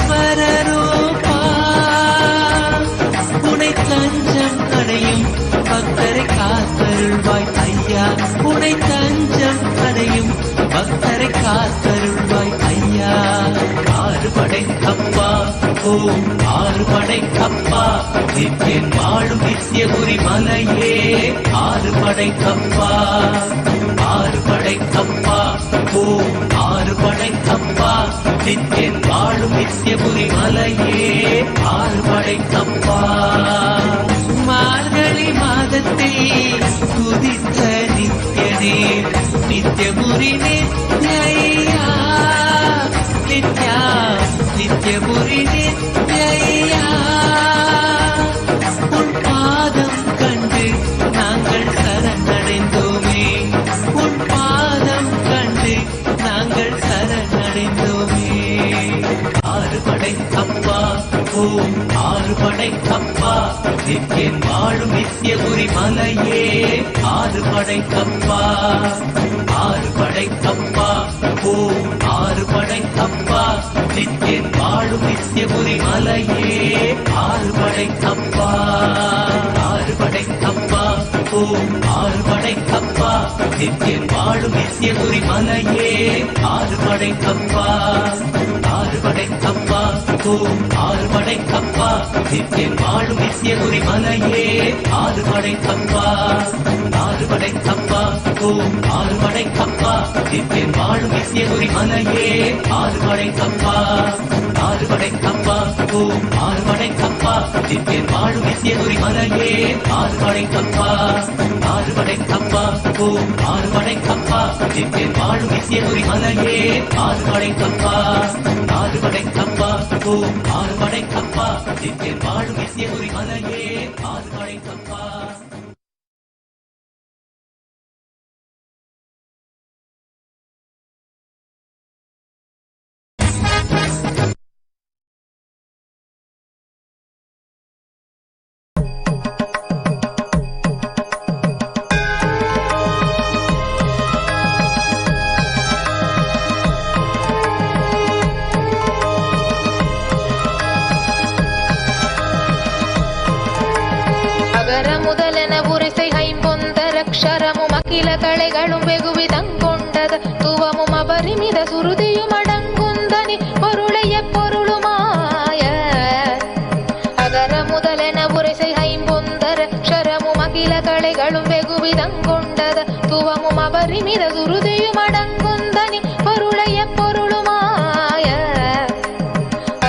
வித்யேஸ்வரரூபா உனை தஞ்சம் அடையும் பக்தரை காத்தருள்வாய் ஐயா உனை தஞ்சம் அடையும் பக்தரை காத்தருள்வாய் ஐயா ஆறுபடை அப்பா ஓம் ஆறுபடை அப்பா நித்தியன் வாழும் நித்தியபுரி மலையே ஆறுபடை அப்பா ஆறுபடை அப்பா ஓம் ஆறுபடை அப்பா நித்தியன் வாழும் நித்தியபுரி மலையே ஆறுபடை அப்பா மார்கழி மாதத்தில் துதித்த நித்யனே நித்யபுரி நித்யா நித்யா நித்யபுரி நித்யா உன் பாதம் கண்டு நாங்கள் சரணடைந்தோமே உன் பாதம் கண்டு நாங்கள் சரணடைந்தோமே ஆறுபடை அப்பா ஓம் ஆறுபடை அப்பா நித்தியன் வாழும் நித்தியபுரி மலையே ஆறுபடை அப்பா ஆறுபடை அப்பா ஓம் ஆறுபடை அப்பா நித்தியன் வாழும் நித்தியபுரி மலையே ஆறுபடை அப்பா ஆறுபடை அப்பா ஓம் ஆறுபடை அப்பா நித்தியன் வாழும் நித்தியபுரி மலையே ஆறுபடை அப்பா ஆறுபடை அப்பா ஓம் ஆறுபடை அப்பா நித்தியன் வாழும் நித்தியபுரி மலையே ஆறுபடை அப்பா ஆறுபடை அப்பா ஓம் ஆறுபடை அப்பா நித்தியன் வாழும் நித்தியபுரி மலையே ஆறுபடை அப்பா ஆறுபடை அப்பா ஓம் ஆறுபடை அப்பா நித்தியன் வாழும் நித்தியபுரி மலையே ஆறுபடை அப்பா ஆறுபடை அப்பா ஓம் ஆறுபடை அப்பா நித்தியன் வாழும் நித்தியபுரி மலையே ஆறுபடை அப்பா ஆறுபடை அப்பா ஓம் ஆறுபடை அப்பா நித்தியன் வாழும் நித்தியபுரி மலையே ஆறுபடை அப்பா அக்ஷரமும் அகில கலைகளும் வெகுவிதங்கொண்டது துவமும் அபரிமித சுருதியும் அடங்குந்தனி பொருளை எப்பொருளுமாய அகர முதலென உரைசை ஐம்பொந்தர அக்ஷரமும் அகில கலைகளும் வெகுவிதங்கொண்டது துவமும் அபரிமித சுருதியும் அடங்குந்தனி பொருளை எப்பொருளுமாய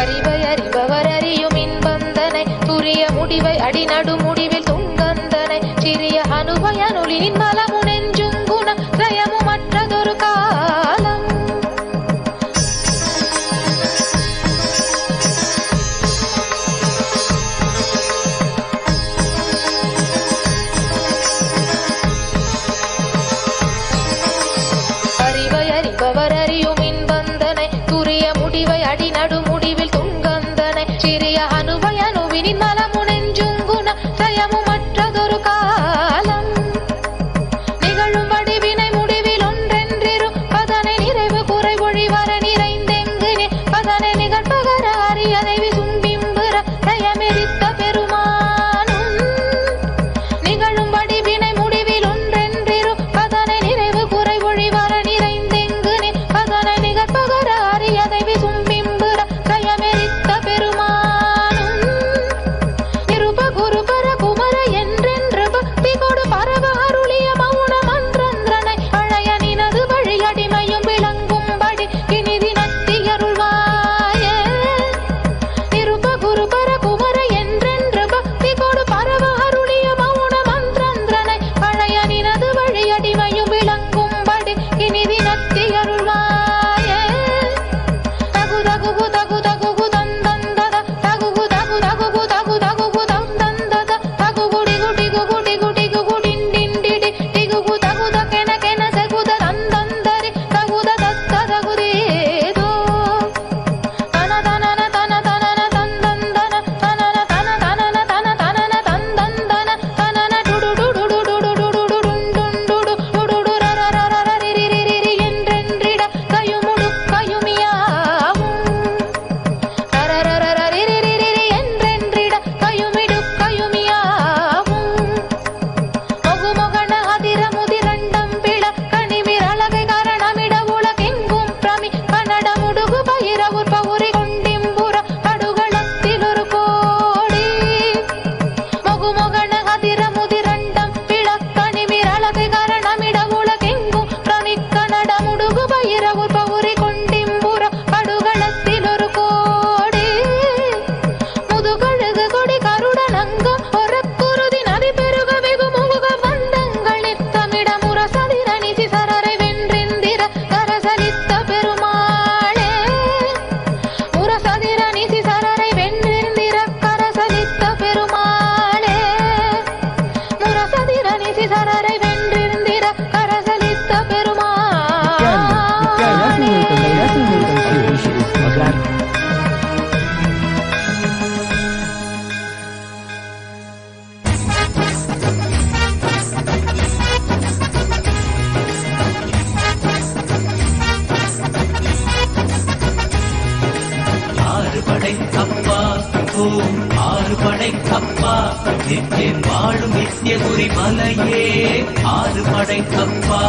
அறிவை அறிபவர் அறியும் இன்பந்தனை துரிய முடிவை அடிநடு முடிவில் துங்கந்தனை சிறிய அனுபயனுளின் மலமு நெஞ்சுங்குண லயமு மற்றதொரு காலம் அறிவை அறிபவர் அறியும் இன்பந்தனை துரிய முடிவை அடிநடு முடிவில் துங்கந்தனை சிறிய அனுபயனுவினின் மலமு நெஞ்சுங்குண லயமு மற்றதொரு காலம் நிகழும் வடிவினை முடிவில் ஒன்றென்றிரு பதனை நிறைவு குறை ஒழிவர நிறைந்தெங்குனே பதனை நிகழ்பகர அறியதை விசும்பிம்புற லயமெரித்த பெருமானும் நிகழும் வடிவினை முடிவில் ஒன்றென்றிரு பதனை நிறைவு குறை ஒழிவர நிறைந்தெங்குனே பதனை நிகழ்பகர அறியதை விசும்பிம்புற ஓம் ஆறுபடை கப்பா நித்தியன் வாழும் நித்தியபுரி மலையே ஆறுபடை கப்பா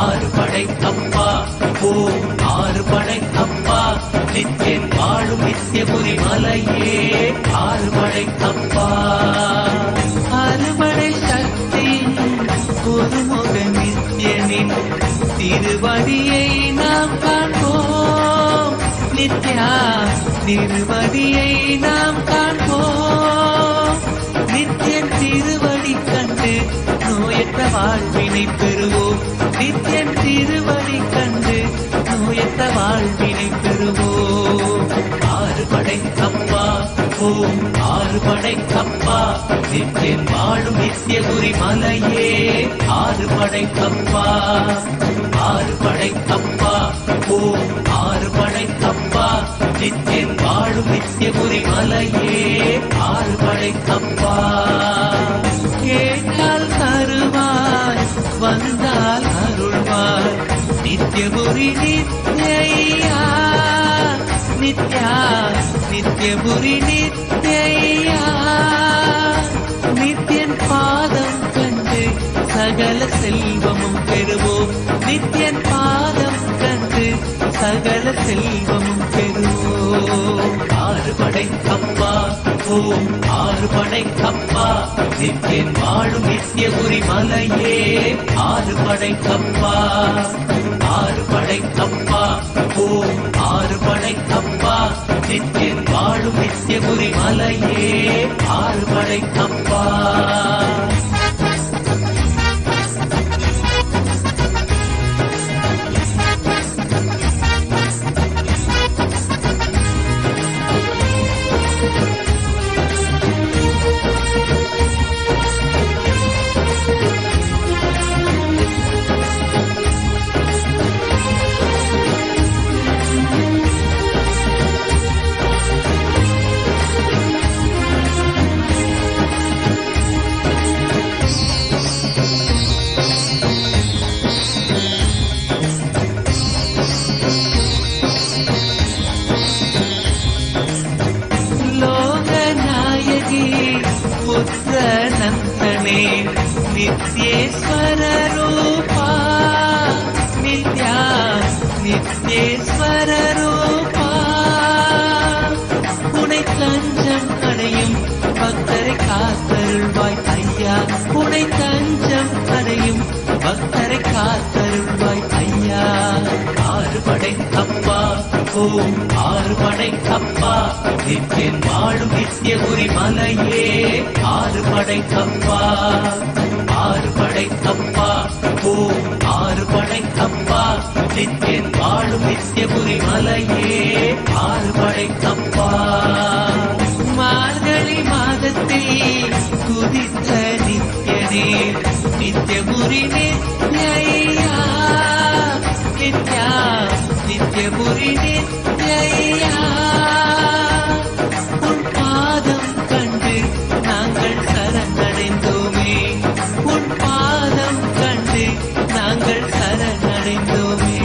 ஆறுபடை கப்பா ஓம் ஆறுபடை கப்பா நித்தியன் வாழும் நித்தியபுரி மலையே ஆறுபடை கப்பா அறுபடை சக்தியின் ஒருமுக நித்தியனின் திருவடியை நாம் காண்போம் நித்யா திருவடியை நாம் காண்போம் நித்தியன் திருவடி கண்டு நோயற்ற வாழ்வினை பெறுவோம் நித்தியன் திருவடி கண்டு நோயற்ற வாழ்வினை பெறுவோம் ஆறுபடை கப்பா ஓம் ஆறுபடை கப்பா நித்தியன் வாழும் நித்தியபுரி மலையே ஆறுபடை கப்பா ஆறுபடை கப்பா ஓம் ஆறுபடை கப்பா நித்தியன் வாழும் நித்தியபுரி மலையே ஆறுபடை கப்பா கேட்டால் தருவாய் வந்தால் அருள்வாய் நித்தியபுரி நித்யா நித்யா நித்தியபுரி நித்யா நித்தியன் பாதம் கண்டு சகல செல்வமும் பெறுவோம் நித்தியன் பாதம் கண்டு சகல செல்வமும் பெறுவோம் ஆறுபடை கப்பா ஓம் ஆறுபடை கப்பா நித்தியன் வாழும் நித்தியபுரி மலையே ஆறுபடை கப்பா ஆறுபடை கப்பா ஓம் ஆறுபடை கப்பா நித்தியன் வாழும் நித்தியபுரி மலையே ஆறுபடை கப்பா புத்திர நந்தனே நித்யேஸ்வர ரூபா நித்யா நித்யேஸ்வர ரூபா உனை தஞ்சம் அடையும் பக்தரை காத்தருள்வாய் ஐயா உனை தஞ்சம் அடையும் பக்தரை காத்தருள்வாய் ஐயா ஆறுபடை கப்பா ஓம் ஆறுபடை கப்பா நித்தியன் வாழும் நித்தியபுரி மலையே ஆறுபடை கப்பா ஆறுபடை கப்பா ஓம் ஆறுபடை கப்பா நித்தியன் வாழும் நித்தியபுரி மலையே ஆறுபடை கப்பா மார்கழி மாதத்தில் குதித்த நித்தியனே நித்தியபுரி நித்யா நித்யா நித்தியபுரி நித்யா உன் பாதம் கண்டு நாங்கள் சரணடைந்தோமே உன் பாதம் கண்டு நாங்கள் சரணடைந்தோமே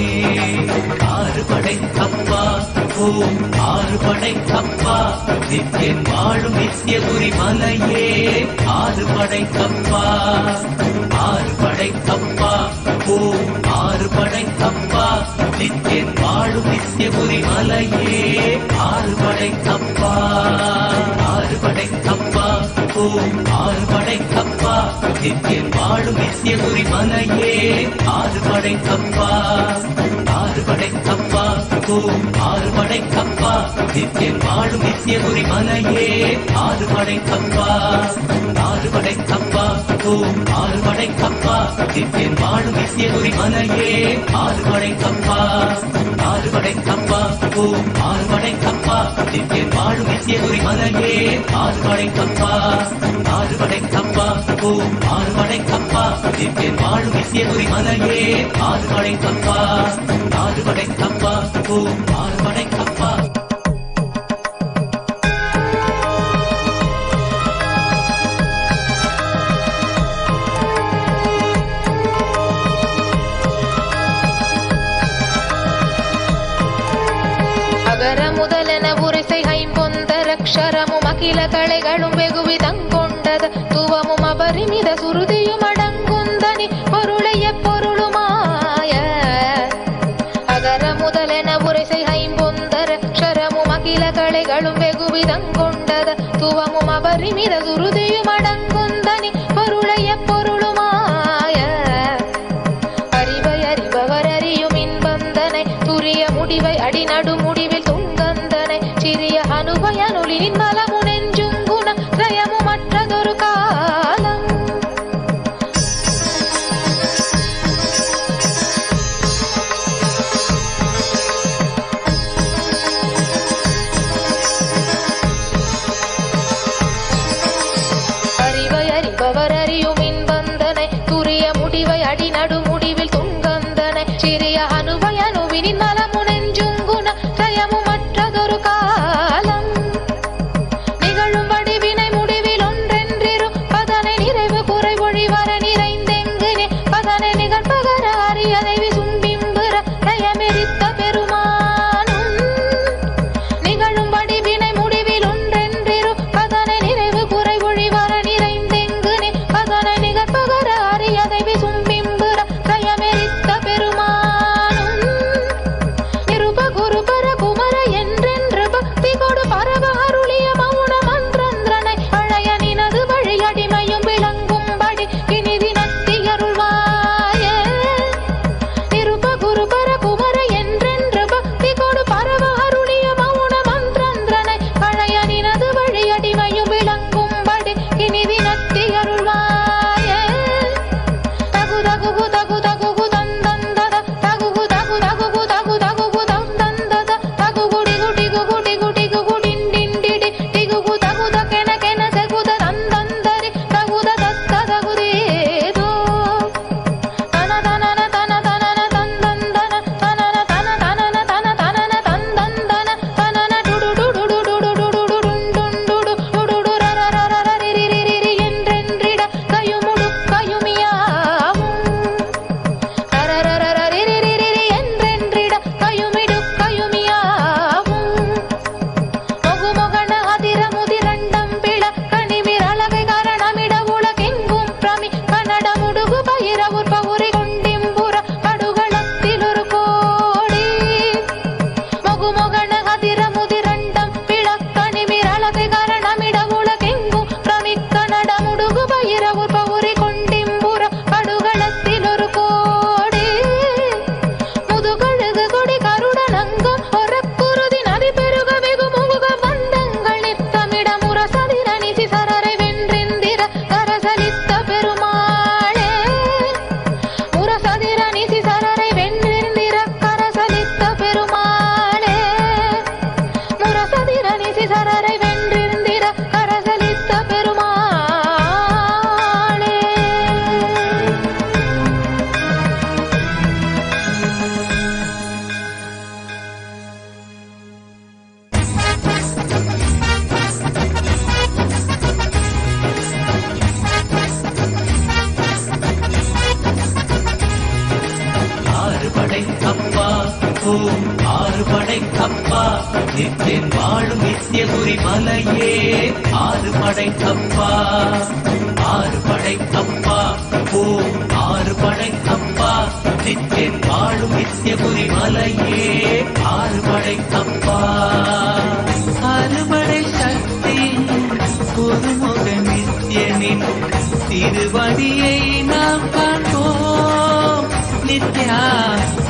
ஆறுபடை கப்பா ஓம் ஆறுபடை கப்பா நித்தியன் வாழும் நித்தியபுரி மலையே ஆறுபடை கப்பா ஆறுபடை கப்பா ஓம் ஆறுபடை கப்பா நித்தியன் வாழும் நித்தியபுரி மலையே ஆறுபடை கப்பா ஆறுபடை கப்பா ஓம் ஆறுபடை கப்பா நித்தியன் வாழும் நித்தியபுரி மலையே ஆறுபடை கப்பா ஆறுபடை கப்பா ஓம் ஆறுபடை கப்பா நித்தியன் வாழும் நித்தியபுரி மலையே ஆறுபடை கப்பா ஆறுபடை கப்பா ஓம் ஆறுபடை கப்பா நித்தியன் வாழும் நித்தியபுரி மலையே ஆறுபடை கப்பா ஆறுபடை கப்பா ஓம் ஆறுபடை கப்பா நித்தியன் வாழும் நித்தியபுரி மலையே ஆறுபடை கப்பா ஆறுபடை கப்பா ஓம் ஆறுபடை கப்பா நித்தியன் வாழும் நித்தியபுரி மலையே ஆறுபடை கப்பா ஆறுபடை கப்பா ஓம் ஆறுபடை கப்பா அகர முதலென உரைசை ஐம்பொந்தர அக்ஷரமும் அகில கலைகளும் வெகுவிதங்கொண்டத துவமும் அபரிமித சுருதியும் அடங்குந்தனி பொருளைய பொருளுமாய அகர முதலென உரைசை ஐம்பொந்தர அக்ஷரமும் அகில கலைகளும் வெகுவிதங்கொண்டத துவமும் அபரிமித சுருதியும் அடங்குந்தனி பொருளைய பொருளுமாய அறிவை அறிபவர் அறியும் இன்பந்தனை துரிய முடிவை அடிநடு முடிவில் துங்கந்தனை சிறிய அனுபயனுலின் நலமு நெஞ்சும் குண திரயமு மற்றதொரு காலம் அறிவை அறிபவர் அறியும் இன்பந்தனை துரிய முடிவை அடிநடு முடிவில் துங்கந்தனை சிறிய அனுபயனுவினின் நலமு நெஞ்சும் குண திரயமு மற்றதொரு காலம் நிகழும் வடிவினை முடிவில் ஒன்றென்றிரு பதனை நிறைவு குறை ஒழிவர நிறைந்தெங்கினே பதனை நிகழ்பகர அறியதை விசும்பிம்புற தயமெரித்த பெருமானும் நிகழும் வடிவினை முடிவில் ஒன்றென்றிரு பதனை நிறைவு குறை ஒழிவர நிறைந்தெங்கினே பதனை நிகழ்பகர அறியதை விசும்பிம்புற தயமெரித்த பெருமானும் நிருப குருபர குமர என்றென்று பக்தி கொடு பரவ அருளிய மௌன மன்றந்திரனை பழைய நினது வழி அடிமையும் விளங்கும்படி இனிதி நத்தியருள்வாயே நிருப குருபர குமர என்றென்று பக்தி கொடு பரவ அருளிய மௌன மன்றந்திரனை பழைய நினது வழி அடிமையும் விளங்கும்படி இனிதி நத்தியருள்வாயே தகு தகு தகு தகு தந்தந்தத தகு தகு தகு தகு தகு தந்தந்தத தகு குடி குடி குடி குடி குடிண்டிண்டிடி திகு தகு தகென கென செகுத தந்தந்தரி தகு தத்த தகுதேதோ தன தனன தன தனன தந்தந்தன தனன தன தனன தன தனன தந்தந்தன தனன டுடு டுடு டுடு டுடு டுடு டுண்டுண்டு டுடு ரரரரரிரிரிரி என்றென்றிட கயுமுடு கயுமியாவும் ரரரரரிரிரிரி என்றென்றிட கயுமிடு கயுமியாவும் மொகுமொகன அதிர முதிரண்டம் பிள கனிமிரளகை கரணமிட உலகெங்கும் பிரமி கன்னட முடுகு பயிர உற்ப உரை கொண்டிம்புற படுகளத்தில் ஒரு கோடி மொகுமொகன அதிர முதிரண்டம் பிள கனிமிரளகை கரணமிட உலகெங்கும் பிரமி கன்னட முடுகு பயிர உற்ப உரை கொண்டிம்புற படுகளத்தில் ஒரு கோடி முதுகழுகு கொடி கருடனங்கம் ஒரக்குருதி நதி பெருக வெகு முகுக வந்தங்கள் நித்தமிட முரசதிர நிசி சரரை வென்றிந்திர கரசலித்த பெருமாளே முரசதிர நிசி சரரை வென்றிந்திர கரசலித்த பெருமாளே முரசதிர நிசி சரரை வென்றிந்திர கரசலித்த பெருமாளே ஆறு படை அப்பா ஓம் ஆறு படை அப்பா நித்தியன் வாழும் நித்தியபுரி மலையே ஆறு படை அப்பா ஆறு படை அப்பா ஓம் ஆறு படை அப்பா நித்தியன் வாழும் நித்தியபுரி மலையே ஆறு படை அப்பா அறுபடை சக்தி ஒருமுக நித்தியனின் திருவடியை நாம் காண்போம் நித்யா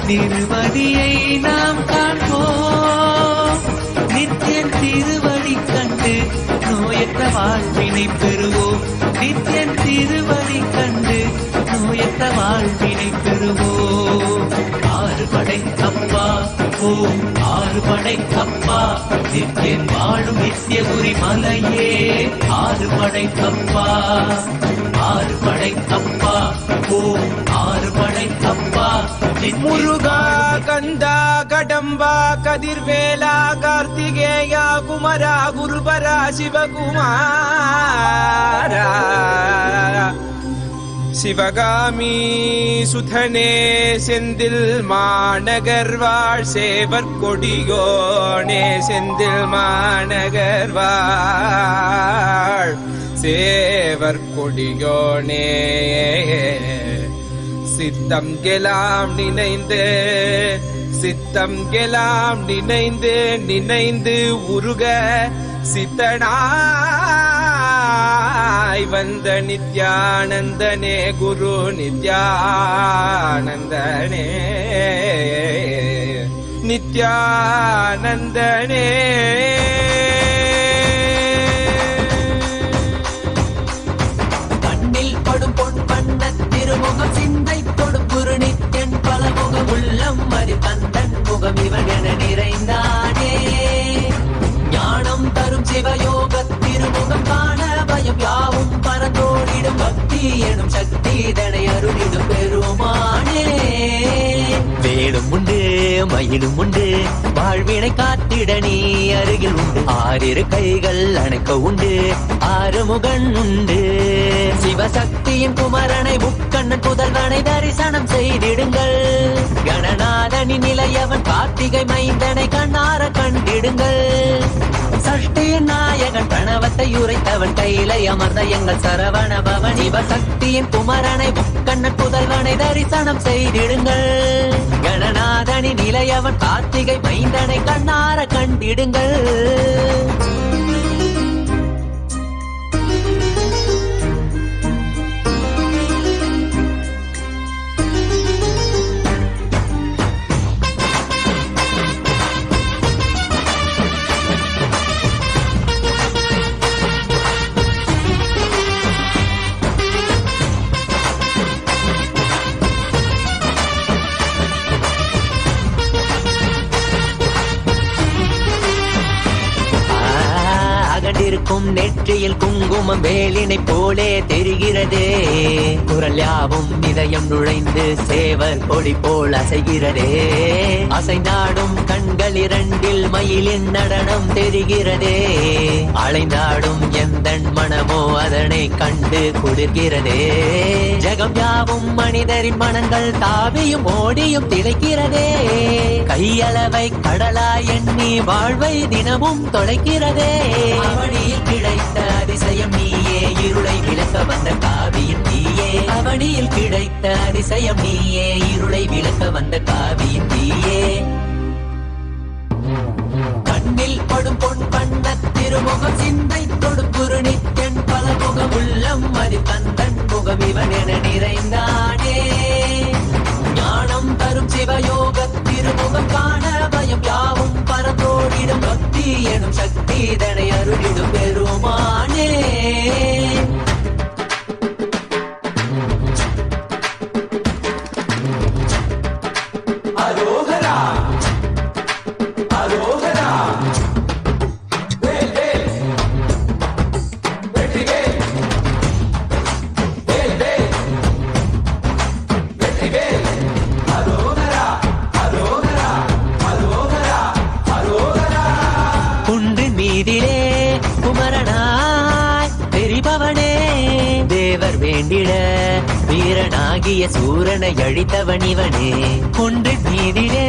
திருவடியை நாம் காண்போம் நித்தியன் திருவடி கண்டு நோயற்ற வாழ்வினை பெறுவோம் நித்தியன் திருவடி கண்டு நோயற்ற வாழ்வினை பெறுவோம் ஆறு படை அப்பா ஓம் ஆறு படை அப்பா நித்தியன் வாழும் நித்தியபுரி மலையே ஆறு படை அப்பா ஆறு படை அப்பா ஓம் ஆறு படை அப்பா முருகா கந்தா கடம்பா கதிர்வேலா கார்த்திகேயா குமரா குருபரா சிவகுமாரா சிவகாமி சுதனே செந்தில் மாநகர்வாழ் சேவர் கொடியோனே செந்தில் மாநகர்வாழ் சேவர் கொடியோனே சித்தம் கெலாம் நினைந்து சித்தம் கெலாம் நினைந்து நினைந்து உருக சித்தனாய் வந்த நித்யானந்தனே குரு நித்யானந்தனே நித்யானந்தனே கண்ணில் படும் பொன் வண்ண திருமுகம் சிந்தை தொடும் குரு நித்யன் பலமுகம் உள்ளம் மறிபந்தன் முகம் இவன் என நிறைந்தானே ஞானம் தரும் சிவயோக திருமுகம் காண பயம் யாவும் பரந்தோடிடும் பக்தி எனும் சக்தி தனை அருளிடும் பெருமானே வேலும் உண்டு மயிலும் உண்டு வாழ்வினை காத்திட நீ அருகில் உண்டு ஆறிரு கைகள் அணைக்க உண்டு ஆறுமுகன் உண்டு சிவசக்தியின் குமரனை முக்கண்ணன் புதல்வனை தரிசனம் செய்திடுங்கள் கணநாதனின் நிலையவன் கார்த்திகை மைந்தனை கண்ணார கண்டிடுங்கள் சஷ்டியின் நாயகன் பிரணவத்தை உரைத்தவன் கையிலை அமர்ந்த எங்கள் சரவண பவன் சிவசக்தியின் குமரனை முக்கண்ணன் புதல்வனை தரிசனம் செய்திடுங்கள் கணநாதனின் நிலையவன் கார்த்திகை மைந்தனை கண்ணார கண்டிடுங்கள் நெற்றியில் குங்குமம் வேலினை போலே தெரிகிறதே குரல் யாவும் இதயம் நுழைந்து சேவர் கொடி போல் அசைகிறதே அசைந்தாடும் கண்கள் இரண்டில் மயிலின் நடனம் தெரிகிறதே அலைந்தாடும் எந்தன் மனமோ அதனை கண்டு குளிர்கிறதே ஜகம் யாவும் மனிதரின் மனங்கள் தாவியும் ஓடியும் திளைக்கிறதே கையளவை கடலாய் எண்ணி வாழ்வை தினமும் தொலைக்கிறதே அவனியில் கிடைத்த அதிசயம் நீயே இருளை விளக்க வந்த காவியின் நீயே அவனியில் கிடைத்த அதிசயம் நீயே இருளை விளக்க வந்த காவியின் நீயே கண்ணில் படும் பொன் வண்ண திருமுகம் சிந்தை தொடும் குரு நித்யன் பலமுகம் உள்ளம் மதிப்பந்தன் முகம் இவன் என நிறைந்தானே ஞானம் தரும் சிவயோக திருமுகம் காண பயம் யாவும் பரந்தோடிடும் பக்தி எனும் சக்தி தனை அருளிடும் பெருமானே அரோகரா அரோகரா வேல் வேல் வெற்றி வேல் வேல் வேல் வெற்றி வேல் அரோகரா அரோகரா அரோகரா அரோகரா குன்றின் மீதிலே குமரனாய் தெரிபவனே தேவர் வேண்டிட வீரனாகிய சூரனை அழித்தவன் இவனே குன்றின் மீதிலே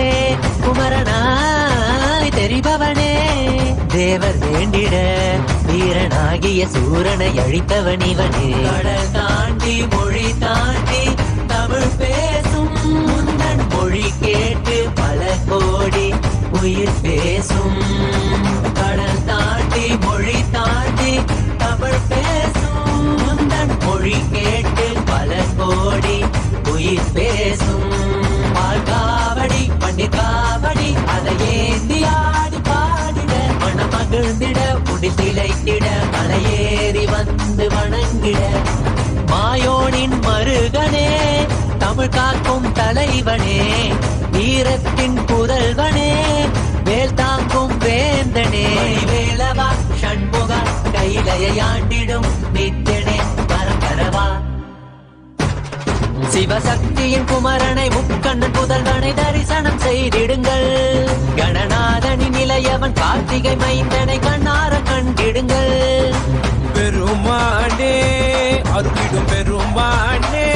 குமரனாய் தெரிபவனே தேவர் வேண்டிட வீரனாகிய சூரனை அழித்தவன் இவனே கடல் தாண்டி மொழி தாண்டி தமிழ் பேசும் முந்தன் மொழி கேட்டு பல கோடி உயிர் பேசும் கடல் தாண்டி மொழி தாண்டி தமிழ் பேசும் முந்தன் மொழி கேட்டு பல கோடி உயிர் பேசும் பால்காவடி பண்டிகாவடி அதை ஏந்தி ஆடி பாடிட மனமகிழ்ந்திட முடி திளைத்திட மலையேறி வந்து வணங்கிட மாயோனின் மருகனே தமிழ் காக்கும் தலைவனே வீரத்தின் புதல்வனே வேல் தாங்கும் வேந்தனே வேலவா ஷண்முகா கையிலையாண்டிடும் நித்யனே பரம்பரவா சிவசக்தியின் குமரனை முக்கண்ணன் புதல்வனை தரிசனம் செய்திடுங்கள் கணநாதனின் நிலையவன் கார்த்திகை மைந்தனை கண்ணார கண்டிடுங்கள் பெருமானே அருளிடும் பெருமானே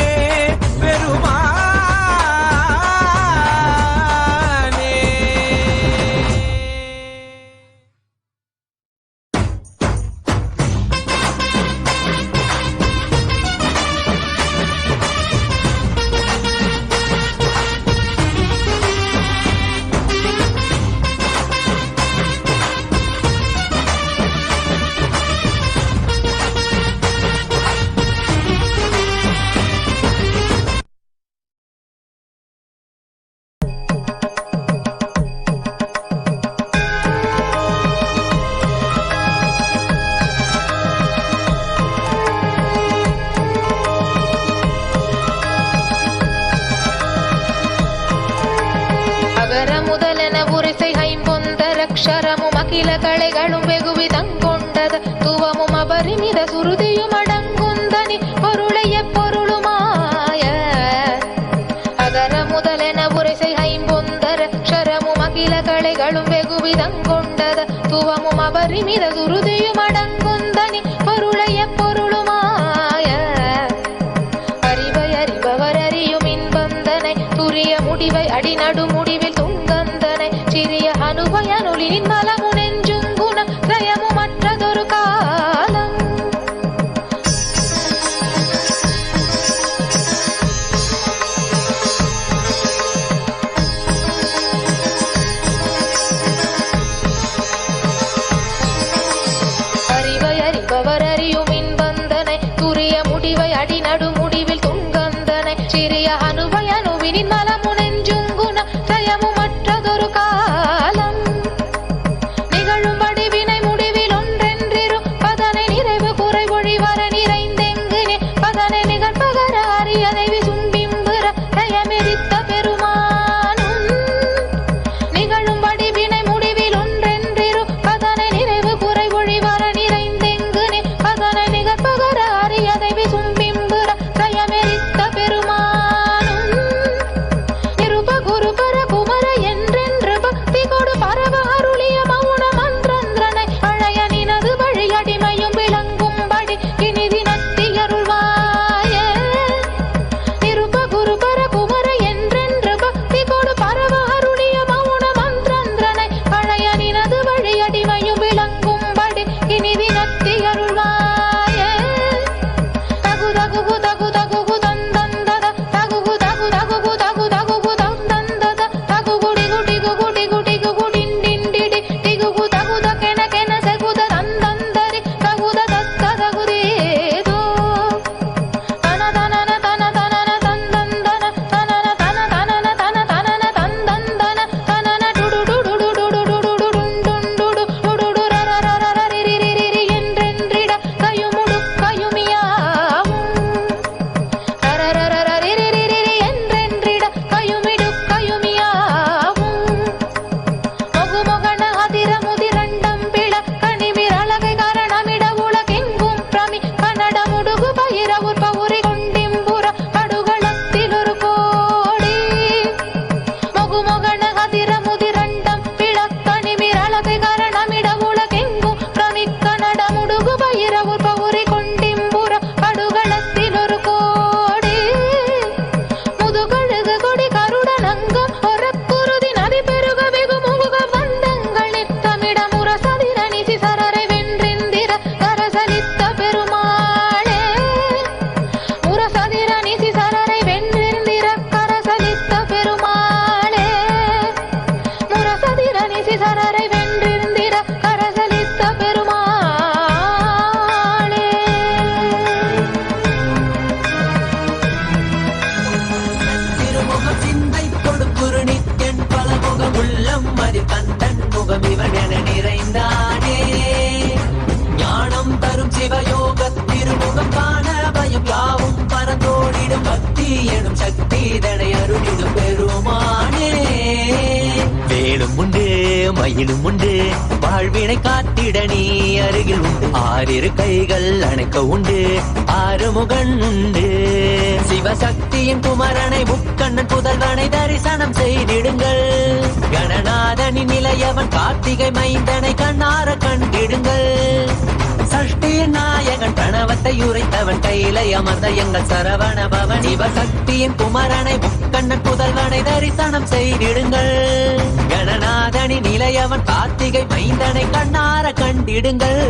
அக்ஷரமும் அகில கலைகளும் வெகுவிதங்கொண்டது துவமும் அபரிமித சுருதியும் அடங்குந்தனி பொருளை எப்பொருளுமாய அகர முதலென உரைசை ஐம்பொந்தர அக்ஷரமும் அகில கலைகளும் வெகுவிதங்கொண்டது துவமும் அபரிமித சுருதியும் அடங்குந்தனி பொருளை எப்பொருளுமாய அறிவை அறிபவர் அறியும் இன்பந்தனை துரிய முடிவை அடிநடு முடிவில் துங்கந்தனை சிறிய அனுபயனுளின் மலமு நெஞ்சும் குண திரயமு மற்றதொரு காலம் அறிவை அறிபவர் அறியும் இன்பந்தனை துரிய முடிவை அடிநடு முடிவில் துங்கந்தனை சிறிய அனுபயனுவினின் மலமு நெஞ்சும் குண திரயமு மற்றதொரு காலம் நிகழும் வடிவினை முடிவில் ஒன்றென்றிரு பதனை நிறைவு குறை ஒழிவர நிறைந்தெங்குனே பதனை நிகழ்பகர அறியதை விசும்பிம்புற தயமெரித்த பெருமானும் நிகழும் வடிவினை முடிவில் ஒன்றென்றிரு பதனை நிறைவு குறை ஒழிவர நிறைந்தெங்குனே பதனை நிகழ்பகர அறியதை விசும்பிம்புற தயமெரித்த பெருமானும் நிருப குருபர குமர என்றென்று பக்தி கொடு பரவ அருளிய மௌன மன்றந்திரனை பழைய நினது வழி அடிமையும் விளங்கும்படி இனிதி நத்தி அருள்வாய நிருப குருபர குமர என்றென்று பக்தி கொடு பரவ அருளிய மௌன மன்றந்திரனை பழைய நினது வழி அடிமையும் விளங்கும்படி இனிதி நத்தி அருள்வாய தகு தகு தகு தகு தந்தந்தத தகு தகு தகு தகு தகு தந்தந்தத தகு குடி குடி குடி குடி குடிண்டிண்டிடி திகு தகு தகென கென செகுத தந்தந்தரி தகுத தத்த தகுதேதோ தன தனன தன தனன தந்தந்தன தனன தன தனன தன தனன தந்தந்தன தனன டுடு டுடு டுடு டுடு டுடு டுண்டுண்டுடு டுடு ரரரரரிரிரிரி என்றென்றிட கையுமுடு கையுமியாவும் ரரரரரிரிரிரி என்றென்றிட கையுமிடு கையுமியாவும் மொகுமொகன அதிர முதிரண்டம் பிள கனிவிரலகை கரணமிட உலகெங்கும் பிரமி கனட முடுகு பயிர உற்ப உரி கொண்டிம்புற படுகளத்தில் ஒரு கோடி மொகுமொகன அதிர முதிரண்டம் பிள கனிவிரலகை கரணமிட உலகெங்கும் பிரமி கனட முடுகு பயிர உற்ப உரி கொண்டிம்புற படுகளத்தில் ஒரு கோடி முதுகழுகு கொடி கருடனங்கம் ஒரக்குருதி நதி பெருக வெகு முகுக வந்தங்களில் தமிழமுற சதிர நிசி சரரை வென்றிந்திர கரசலித்த பெருமாளே முரசதிர நிசி சரரை வென்றிந்திர கரசலித்த பெருமாளே முரசதிர நிசி சரரை வென்றிந்திர கரசலித்த பெருமாளே திருமுகம் சிந்தை கொடுக்குரு நித்யன் பல முகம் உள்ளம் மதி கந்தன் முகம் இவன் என நிறைந்தானே ஞானம் தரும் சிவயோக திருமுகம் காண பயம் யாவும் பரந்தோடிடும் பக்தி எனும் சக்தி இதனை அருளிடும் பெருமானே வேலும் உண்டு மயிலும் உண்டு வாழ்வினை காத்திட நீ அருகில் உண்டு ஆறிரு கைகள் அணைக்க உண்டு ஆறுமுகன் உண்டு சிவசக்தியின் குமரனை முக்கண்ணன் புதல்வனை தரிசனம் செய்திடுங்கள் கணநாதனின் நிலையவன் கார்த்திகை மைந்தனை கண்ணார கண்டிடுங்கள் சஷ்டியின் நாயகன் பிரணவத்தை உரைத்தவன் கையிலை அமர்ந்த எங்கள் சரவண பவன் சிவசக்தியின் குமரனை முக்கண்ணன் புதல்வனை தரிசனம் செய்திடுங்கள் கணநாதனின் நிலையவன் கார்த்திகை மைந்தனை கண்ணார கண்டிடுங்கள்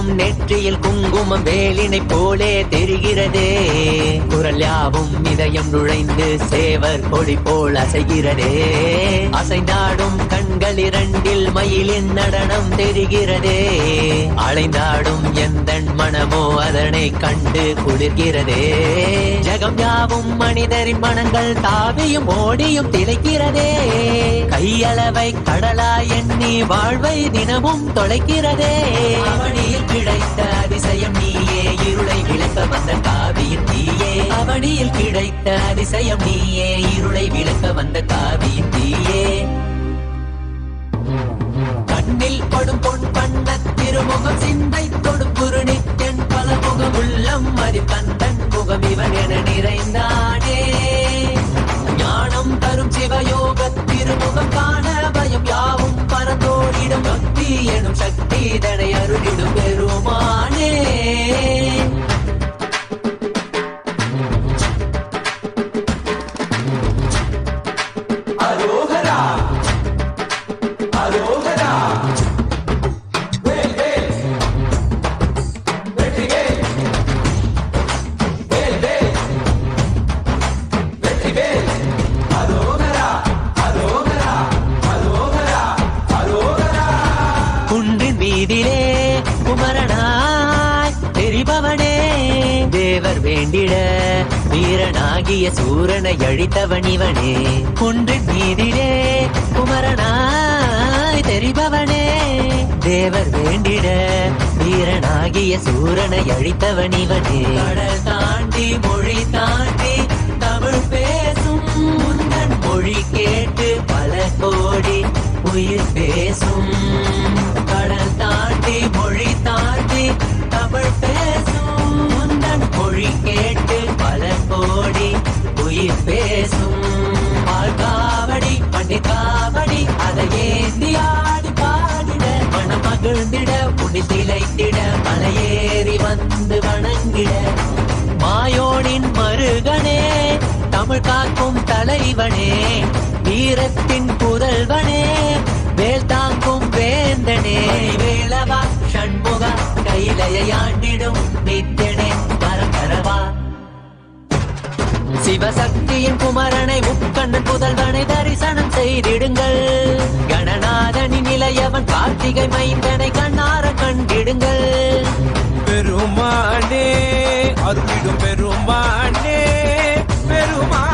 யாவும் நெற்றியில் குங்குமம் வேலினை போலே தெரிகிறதே குரல் யாவும் இதயம் நுழைந்து சேவர் கொடி போல் அசைகிறதே அசைந்தாடும் கண்கள் இரண்டில் மயிலின் நடனம் தெரிகிறதே அலைந்தாடும் எந்தன் மனமோ அதனை கண்டு குளிர்கிறதே ஜகம் யாவும் மனிதரின் மனங்கள் தாவியும் ஓடியும் திளைக்கிறதே கையளவை கடலாய் எண்ணி வாழ்வை தினமும் தொலைக்கிறதே அவனியில் கிடைத்த அதிசயம் நீயே இருளை விளக்க வந்த காவியின் தீயே அவனியில் கிடைத்த அதிசயம் நீயே இருளை விளக்க வந்த காவியின் தீயே கண்ணில் படும் பொன் பண்ண திருமுகம் சிந்தை தொடும் குருணித்தன் பல முகம் உள்ளம் மதிப்பந்தன் முகம் இவன் என நிறைந்தானே ஞானம் தரும் சிவயோக திருமுகம் காண பயம் யாவும் பரந்தோடிடும் பக்தி எனும் சக்தி தனை அருளிடும் பெருமானே அரோகரா அரோகரா வேல் வேல் வெற்றிவேல் வேல் வேல் வெற்றிவேல் அரோகரா அரோகரா அரோகரா அரோகரா குன்றின் மீதிலே குமரனாய் தெரிபவனே தேவர் வேண்டிட வீரனாகிய சூரனை அழித்தவன் இவனே குன்றின் மீதிலே குமரனாய் தெரிபவனே தேவர் வேண்டிட வீரனாகிய சூரனை அழித்தவன் இவனே கடல் தாண்டி மொழி தாண்டி தமிழ் பேசும் முந்தன் மொழி கேட்டு பல கோடி உயிர் பேசும் கடல் தாண்டி மொழி தாண்டி தமிழ் பேசும் முந்தன் மொழி கேட்டு பல கோடி உயிர் பேசும் காவடி பண்டி காவடி அதை ஏந்தி ஆடி பாடிட மனம் மகிழ்ந்திட புனி திளைத்திட மலையேறி வந்து வணங்கிட மாயோனின் மருகனே தமிழ் காக்கும் தலைவனே வீரத்தின் புதல்வனே வேல் தாங்கும் வேந்தனே வேலவா ஷண்முகா கையிலையாண்டிடும் நித்யனே பரபரவா சிவசக்தியின் குமரனை முக்கண்ணன் புதல்வனை தரிசனம் செய்திடுங்கள் கணநாதனின் இளையவன் கார்த்திகை மைந்தனை கண்ணார கண்டிடுங்கள் பெருமானே அருளிடும் பெருமானே பெருமானே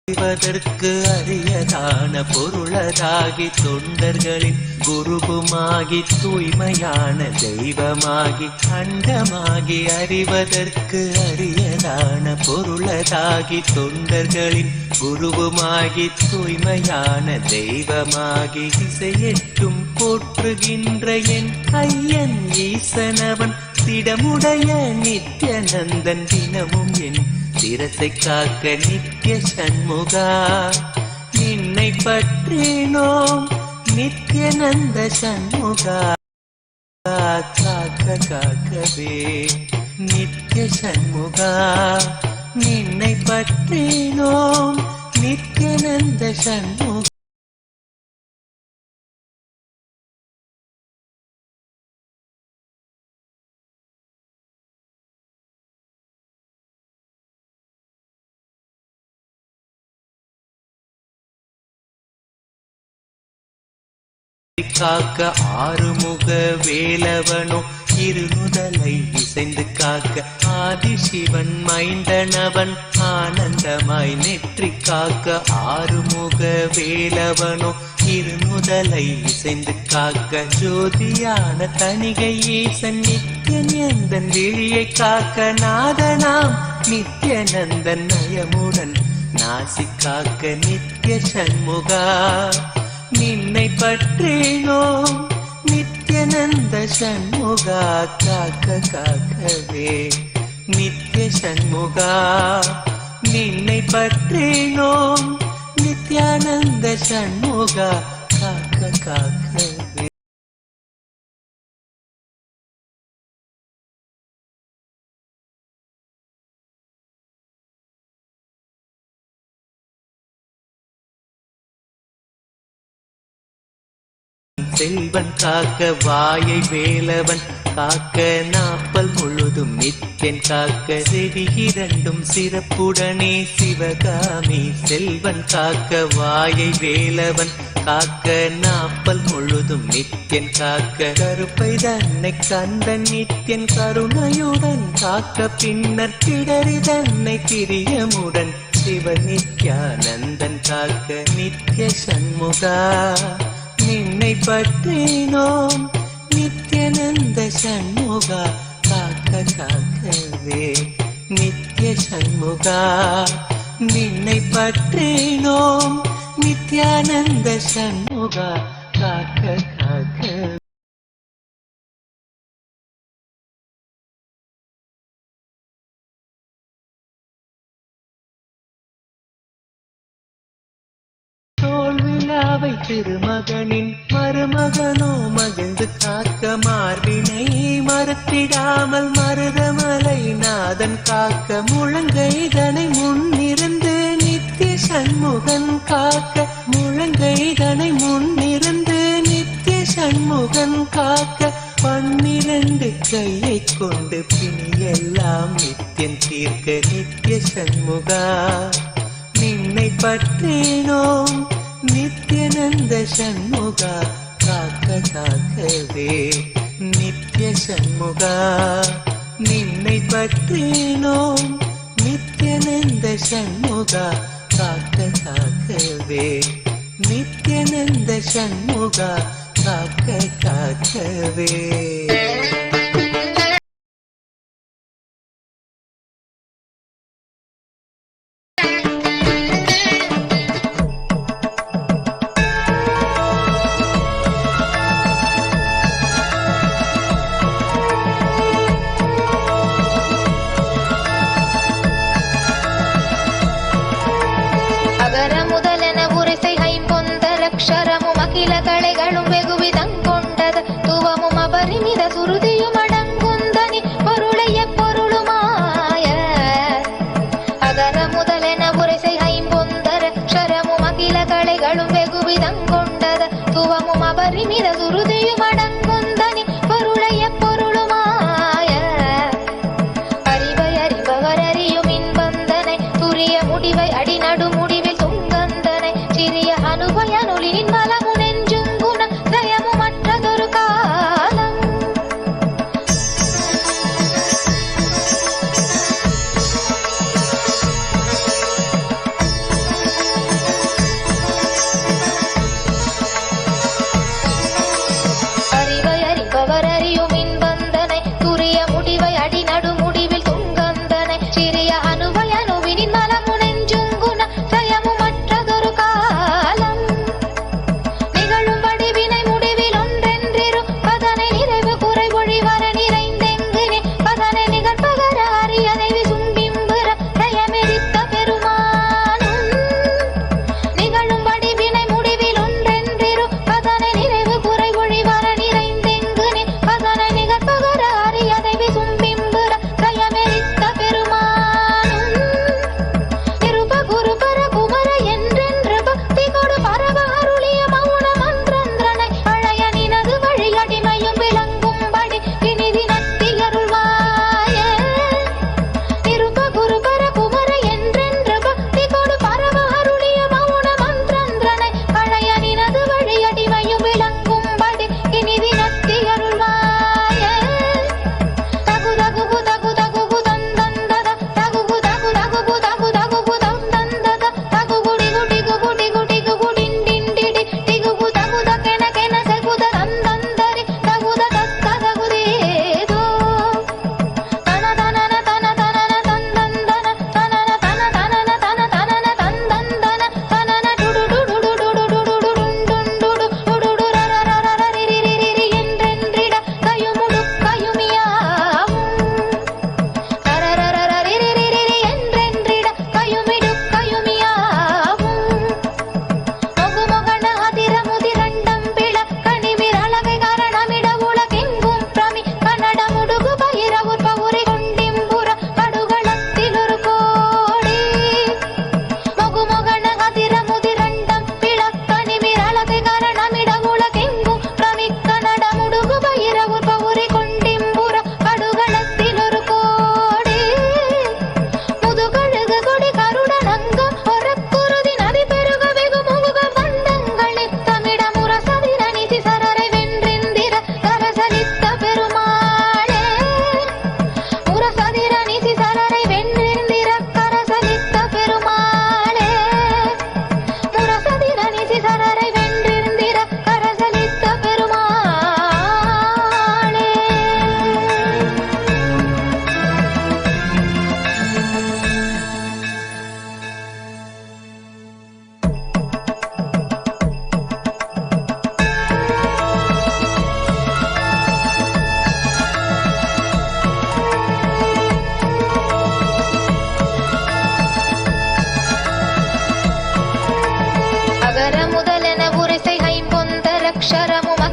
அறிவதற்கு அரியதான பொருளதாகி தொண்டர்களின் குருவுமாகி தூய்மையான தெய்வமாகி அண்டமாகி அறிவதற்கு அரியதான பொருளதாகி தொண்டர்களின் குருவுமாகி தூய்மையான தெய்வமாகி இசையெட்டும் போற்றுகின்ற என் ஐயன் ஈசனவன் திடமுடைய நித்யநந்தன் தினமும் என் சிரசை காக்க நித்ய சண்முகா நின்னை பற்றினோம் நித்யநந்த சண்முகா காக்க காக்கவே நித்ய சண்முகா நின்னை பற்றினோம் நித்யநந்த சண்முகா காக்க ஆறுமுக வேலவனோ இருநுதலை இசைந்து காக்க ஆதிசிவன் மைந்தனவன் ஆனந்தமாய் நெற்றி காக்க ஆறுமுக வேலவனோ இருநுதலை இசைந்து காக்க ஜோதியான தணிகை ஈசன் நித்யன் எந்தன் விழியை காக்க நாதனாம் நித்யநந்தன் நயமுடன் நாசி காக்க நித்ய சண்முகா நின்னை பற்றினோம் நித்யநந்த சண்முகா காக்க காக்கவே நித்ய சண்முகா நின்னை பற்றினோம் நித்யானந்த சண்முகா காக்க காக்கவே செல்வன் காக்க வாயை வேலவன் காக்க நாப்பல் முழுதும் நித்யன் காக்க செவி இரண்டும் சிறப்புடனே சிவகாமி செல்வன் காக்க வாயை வேலவன் காக்க நாப்பல் முழுதும் நித்யன் காக்க கருப்பை தன்னை கந்தன் நித்யன் கருணையுடன் காக்க பின்னர் கிடறி தன்னை பிரியமுடன் சிவ நித்யானந்தன் காக்க நித்ய சண்முகா நின்னை பற்றினோம் நித்யநந்த சண்முகா காக்க காக்கவே நித்ய சண்முகா நின்னை பற்றினோம் நித்யானந்த சண்முகா காக்க காக்கவே தோல்விழாவை திருமகனின் மருமகனோ மகிழ்ந்து காக்க மார்பினை மறுத்திடாமல் மருதமலை நாதன் காக்க முழங்கைதனை முன்னிருந்து நித்ய சண்முகன் காக்க முழங்கைதனை முன்னிருந்து நித்ய சண்முகன் காக்க 12 கையை கொண்டு பிணியெல்லாம் நித்யன் தீர்க்க நித்ய சண்முகா நின்னை பற்றினோம் நித்யநந்த சண்முகா காக்க காக்கவே நித்ய சண்முகா நின்னை பற்றினோம் நித்யநந்த சண்முகா காக்க காக்கவே நித்யநந்த சண்முகா காக்க காக்கவே அகில கலைகளும் வெகுவிதங் கொண்டது துவமும் அபரிமித சுருதியும் அடங்குந்தனி பொருளைய பொருளுமாய அகர முதலென உரைசை ஐம்பொந்தர க்ஷரமும் அகில கலைகளும் வெகுவிதங் கொண்டது துவமும் அபரிமித சுருதியும் அடங்குந்தனி பொருளைய பொருளுமாய அறிவை அறிபவர் அறியும் இன்பந்தனை துரிய முடிவை அடிநடு முடிவில் துங்கந்தனை சிறிய அனுபயனொலியின் மலமும் தயமுமற்றதொரு காலம்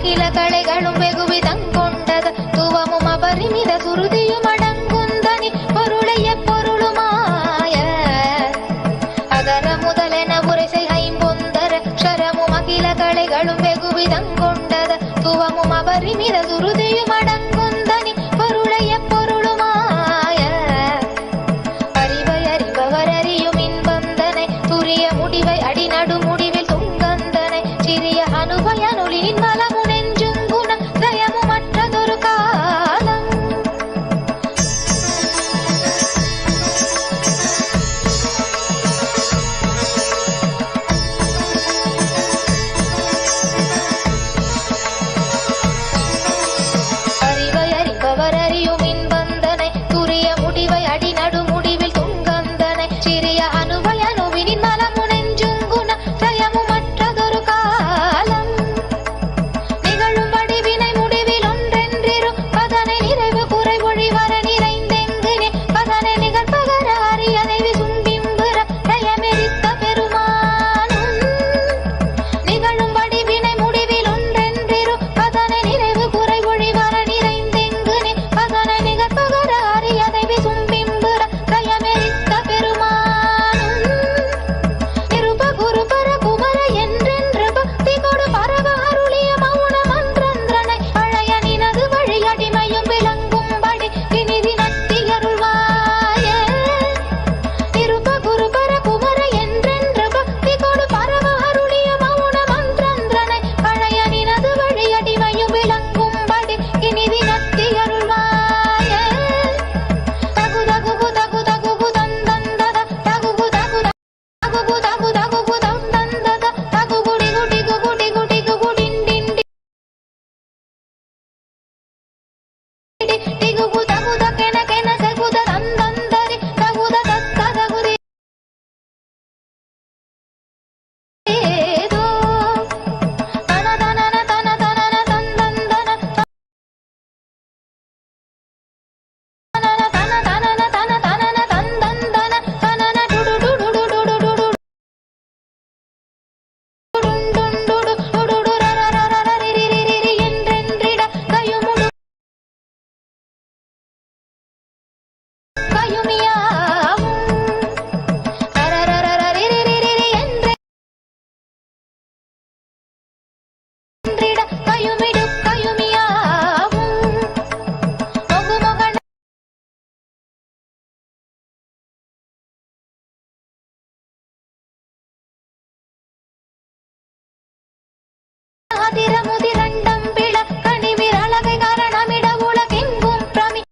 அகில கலைகளும் வெகுவிதங் கொண்டது துவமும் அபரிமித சுருதியும் அடங்குந்தனி பொருளை எப்பொருளுமாய அகர முதலென உரைசை ஐம்பொந்தர க்ஷரமும் அகில கலைகளும் வெகுவிதங் கொண்டது துவமும் அபரிமித சுருதியும் அடங்குந்தனி பொருளை எப்பொருளுமாய அறிவை அறிபவர் அறியும் இன்பந்தனை துரிய முடிவை அடிநடு முடிவில் துங்கந்தனை சிறிய அனுபயனுளின் மலமு நெஞ்சுங்குண தயமு மற்றதொரு காலம் அறிவை அறிபவர் அறியும் இன்பந்தனை துரிய முடிவை அடிநடு முடிவில் துங்கந்தனை சிறிய அனுபயனுவினின் மலமு நெஞ்சுங்குண தயமு மற்றதொரு காலம் நிகழும் வடிவினை முடிவில் ஒன்றென்றிரு பதனை நிறைவு குறை ஒழிவர நிறைந்தெங்கினே பதனை நிகழ்பகர அரியனை விசும்பிம்புற தயமெரித்த பெருமானும் நிகழும் வடிவினை முடிவில் ஒன்றென்றிரு பதனை நிறைவு குறை ஒழிவர நிறைந்தெங்கினே பதனை நிகழ்பகர அரியனை விசும்பிம்புற தயமெரித்த பெருமானும் நிருப குரு பர குமர என்றென்று பக்தி கொடு பரவ அருளிய மௌன மன்றன்றனை பழைய நினது வழி அடிமையும் விளங்கும்படி இனிதி நட்டி அருள்வாயே நிருப குரு பர குமர என்றென்று பக்தி கொடு பரவ அருளிய மௌன மன்றன்றனை பழைய நினது வழி அடிமையும் விளங்கும்படி இனிதி நட்டி அருள்வாயே தகு தகு தகு தகு தந்தந்தத தகு தகு தகு தகு தகு தந்தந்தத தகு குடி குடி குடி குடி குடிண்டிண்டி டிகு தகு தகென கென தகுத தந்தந்தரி தகுத தத்த தகுதி ஏதோ தன தனன தன தனன தந்தந்தன தனன தன தனன தன தனன தந்தந்தன தனன டுடு டுடு டுடு டுடு டுடு டுண்டுண்டுடு டுடு ரரரரரிரிரிரி என்றென்றிட கயுமுடு கயுமியாவும் ரரரரரிரிரிரி என்றென்றிட கயுமிடு கயுமியாவும் மொகுமொகன அதிரமுதிரண்டம் பிளக்கணி விரலகை கரணமிட உலகெங்கும் பிரமி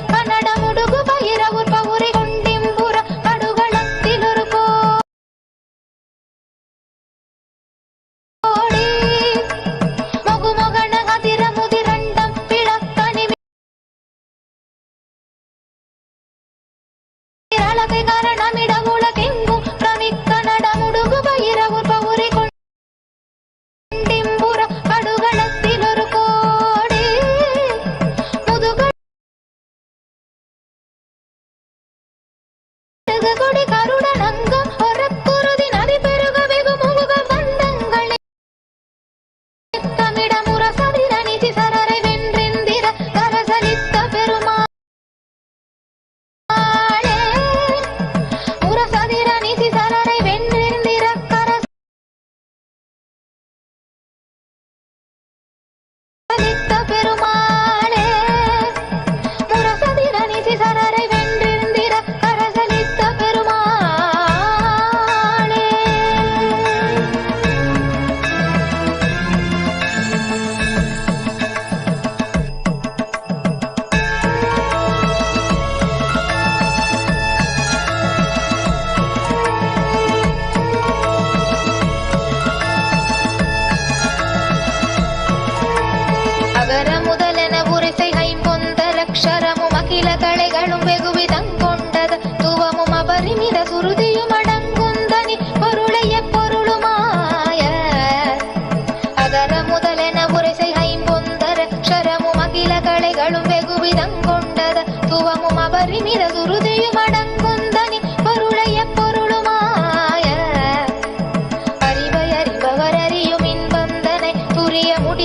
கன்னட முடுகு பயிரவுர் பவுரி கொண்டிம்புற படுகளத்தில் ஒரு கோடி மொகுமொகன அதிரமுதிரண்டம் பிளக்கணி விரலகை கரணமிட உலகெங்கும் பிரமி கன்னட முடுகு பயிரவுர் பவுரி கொண்டிம்புற படுகளத்தில் ஒரு கோடி முதுகு கொடி கருடனங்கம் ஒரக்குருதி நதி பெருக வெகு முக பந்தங்களை தமிழ முரசதிர நிதி சரரை வென்றெந்திர கரசலித்த பெருமாளே முரசதிர நிதி சரரை வென்றெந்திர கரசலித்த பெருமாளே முரசதிர நிதி சரரை வென்றெந்திர கரசலித்த பெருமாளே அகர முதலென உரைசை ஐம்பொந்தர க்ஷரமும் அகில கலைகளும் வெகுவிதங் கொண்டது துவமும் அபரிமித சுருதியும் அடங்குந்தனி பொருளை எப்பொருளுமாய அகர முதலென உரைசை ஐம்பொந்தர க்ஷரமும் அகில கலைகளும் வெகுவிதங் கொண்டது துவமும் அபரிமித சுருதியும் அடங்குந்தனி பொருளை எப்பொருளுமாய அறிவை அறிபவர் அறியும் இன்பந்தனை துரிய முடி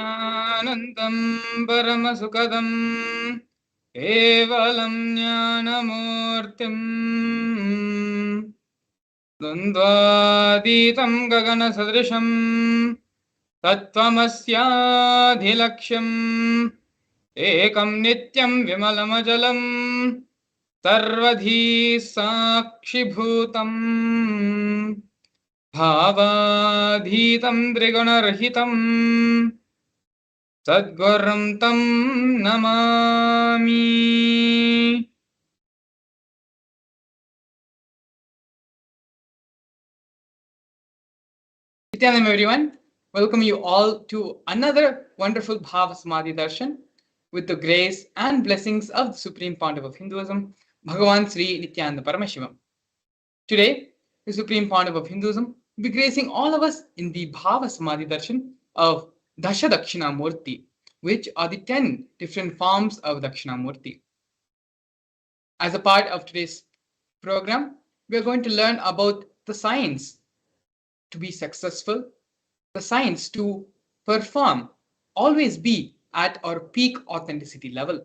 ज्ञानन्दं परमसुखदं केवलं ज्ञानमूर्तिम् द्वन्द्वातीतं गगनसदृशं तत्त्वमस्याधिलक्ष्यम् एकं नित्यं विमलमजलं सर्वधी साक्षिभूतम् भावाधीतं त्रिगुणरहितं सद्गुरुं तं Namami. Nityanam everyone, welcome you all to another wonderful Bhava Samadhi Darshan with the grace and blessings of the Supreme Pontiff of Hinduism, Bhagavan Sri Nityananda Paramashivam. Today, the Supreme Pontiff of Hinduism will be gracing all of us in the Bhava Samadhi Darshan of Dasha Dakshinamurti, which are the 10 different forms of Dakshinamurti. As a part of today's program, we are going to learn about the science to be successful, the science to perform, always be at our peak authenticity level,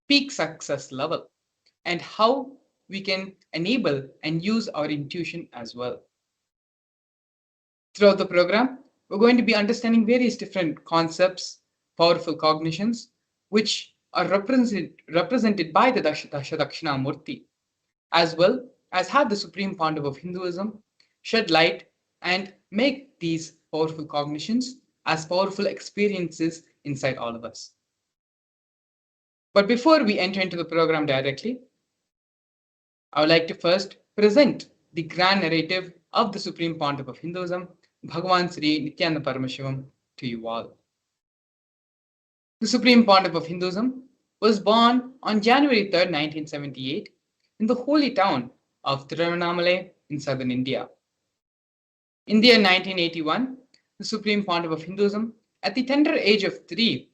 peak success level, and how we can enable and use our intuition as well. Throughout the program, we're going to be understanding various different concepts, powerful cognitions, which are represented by the Dasha Dakshinamurti, as well as have the Supreme Pontiff of Hinduism shed light and make these powerful cognitions as powerful experiences inside all of us. But before we enter into the program directly, I would like to first present the grand narrative of the Supreme Pontiff of Hinduism, Bhagavan Sri Nityananda Paramashivam, to you all. The Supreme Pontiff of Hinduism was born on January 3rd, 1978, in the holy town of Tiruvannamalai in southern India. In the year 1981, the Supreme Pontiff of Hinduism, at the tender age of 3,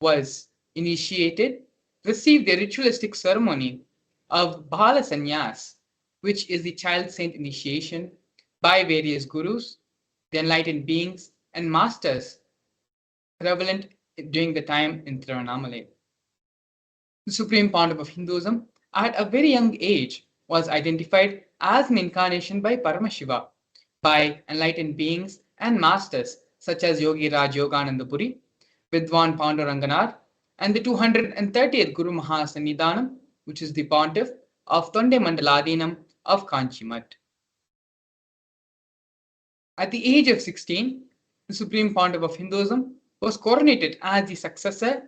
was initiated, received the ritualistic ceremony of Bala Sannyas, which is the child saint initiation by various gurus, the enlightened beings and masters prevalent during the time in Tiruvannamalai. The Supreme Pontiff of Hinduism, at a very young age, was identified as an incarnation by Paramashiva, by enlightened beings and masters such as Yogi Raj Yogananda Puri, Vidwan Panduranganar, and the 230th Guru Mahasannidhanam, which is the Pontiff of Tonde Mandaladinam of Kanchimat. At the age of 16, the Supreme Pontiff of Hinduism was coronated as the successor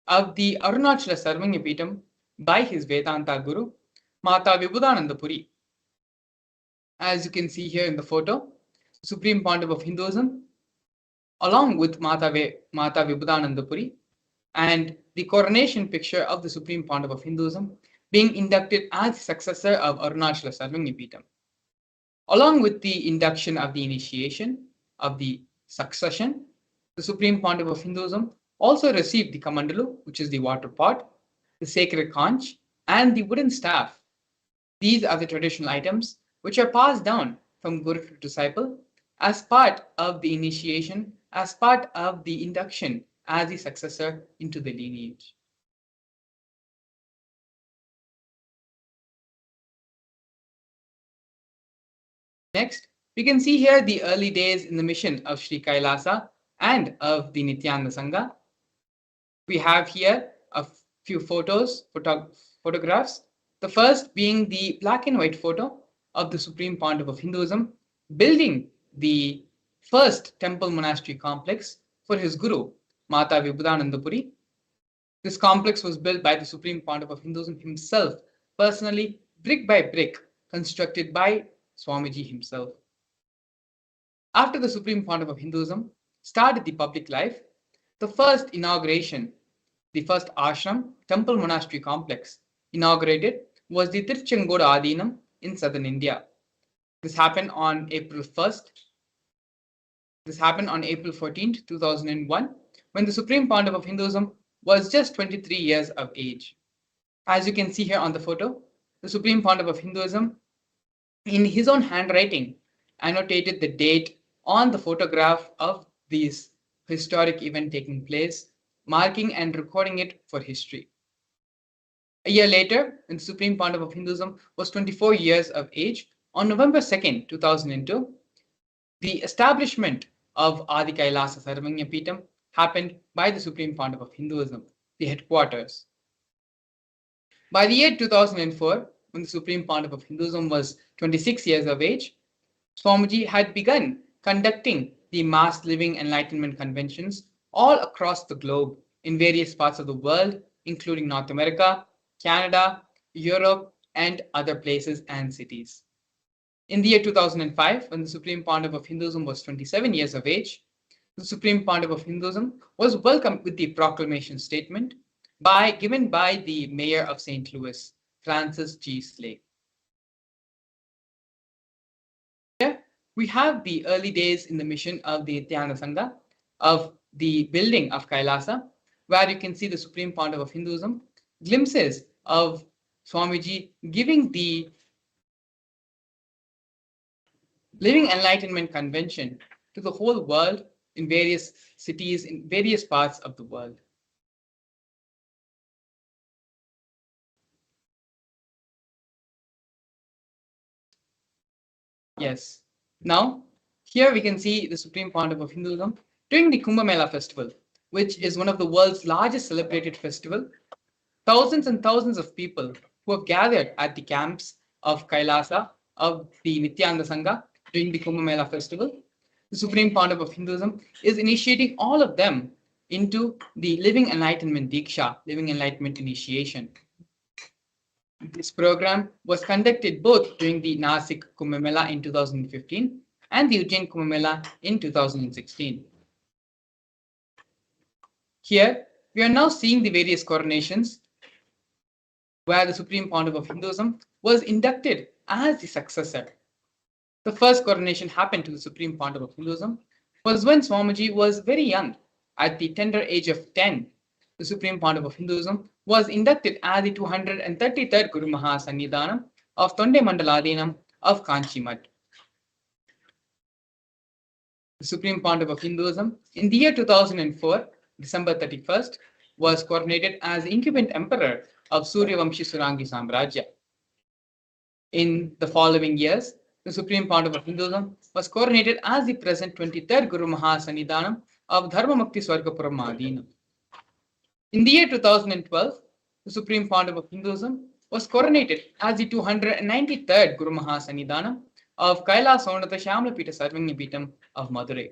of the Arunachala Sarvanyapeetham by his Vedanta Guru, Mata Vibhudananda Puri. As you can see here in the photo, the Supreme Pontiff of Hinduism, along with Mata Vibhudananda Puri, and the coronation picture of the Supreme Pontiff of Hinduism being inducted as the successor of Arunachala Sarvanyapeetham. Along with the induction of the initiation of the succession, the Supreme Pontiff of Hinduism also received the Kamandalu, which is the water pot, the sacred conch, and the wooden staff. These are the traditional items which are passed down from guru to disciple as part of the initiation, as part of the induction as the successor into the lineage. Next, we can see here the early days in the mission of Sri Kailasa and of the Nityananda Sangha. We have here a few photographs. The first being the black and white photo of the Supreme Pontiff of Hinduism building the first temple monastery complex for his guru, Mata Vibhudananda Puri. This complex was built by the Supreme Pontiff of Hinduism himself, personally, brick by brick, constructed by Swamiji himself. After the Supreme Pontiff of Hinduism started the public life, the first inauguration, the first ashram, temple monastery complex inaugurated was the Tiruchengodu Adinam in southern India. This happened on April 1st. This happened on April 14th, 2001, when the Supreme Pontiff of Hinduism was just 23 years of age. As you can see here on the photo, the Supreme Pontiff of Hinduism, in his own handwriting, annotated the date on the photograph of these historic event taking place, marking and recording it for history. A year later, when the Supreme Pontiff of Hinduism was 24 years of age, on November 2nd, 2002, the establishment of Adi Kailasa Sarvanya Peetham happened by the Supreme Pontiff of Hinduism, the headquarters. By the year 2004, when the Supreme Pontiff of Hinduism was 26 years of age, Swamiji had begun conducting the mass living enlightenment conventions all across the globe in various parts of the world, including North America, Canada, Europe, and other places and cities. In the year 2005, when the Supreme Pontiff of Hinduism was 27 years of age, the Supreme Pontiff of Hinduism was welcomed with the proclamation statement given by the Mayor of St. Louis, Francis G. Slay. Here we have the early days in the mission of the Nityananda Sangha, of the building of Kailasa, where you can see the Supreme Pontiff of Hinduism, glimpses of Swamiji giving the Living Enlightenment Convention to the whole world in various cities, in various parts of the world. Yes. Now, here we can see the Supreme Pontiff of Hinduism during the Kumbh Mela festival, which is one of the world's largest celebrated festival. Thousands and thousands of people who have gathered at the camps of Kailasa of the Nityananda Sangha during the Kumbh Mela festival. The Supreme Pontiff of Hinduism is initiating all of them into the Living Enlightenment Diksha, Living Enlightenment Initiation. This program was conducted both during the Nasik Kumbh Mela in 2015 and the Ujjain Kumbh Mela in 2016. Here, we are now seeing the various coronations where the Supreme Pontiff of Hinduism was inducted as the successor. The first coronation happened to the Supreme Pontiff of Hinduism was when Swamiji was very young. At the tender age of 10, the Supreme Pontiff of Hinduism was inducted as the 233rd Guru Maha Sannidhanam of Tonde Mandaladinam of Kanchi Math. The Supreme Pontiff of Hinduism in the year 2004, December 31st, was coronated as incumbent emperor of Suryavamshi Surangi Samrajya. In the following years, the Supreme Pontiff of Hinduism was coronated as the present 23rd Guru Maha Sannidhanam of Dharmamukti Swargapuram Madinam. In the year 2012, the Supreme Pontiff of Hinduism was coronated as the 293rd Guru Maha Sannidhanam of Kailasonatha Shyamlapita Sarvanya Peetham of Madurai.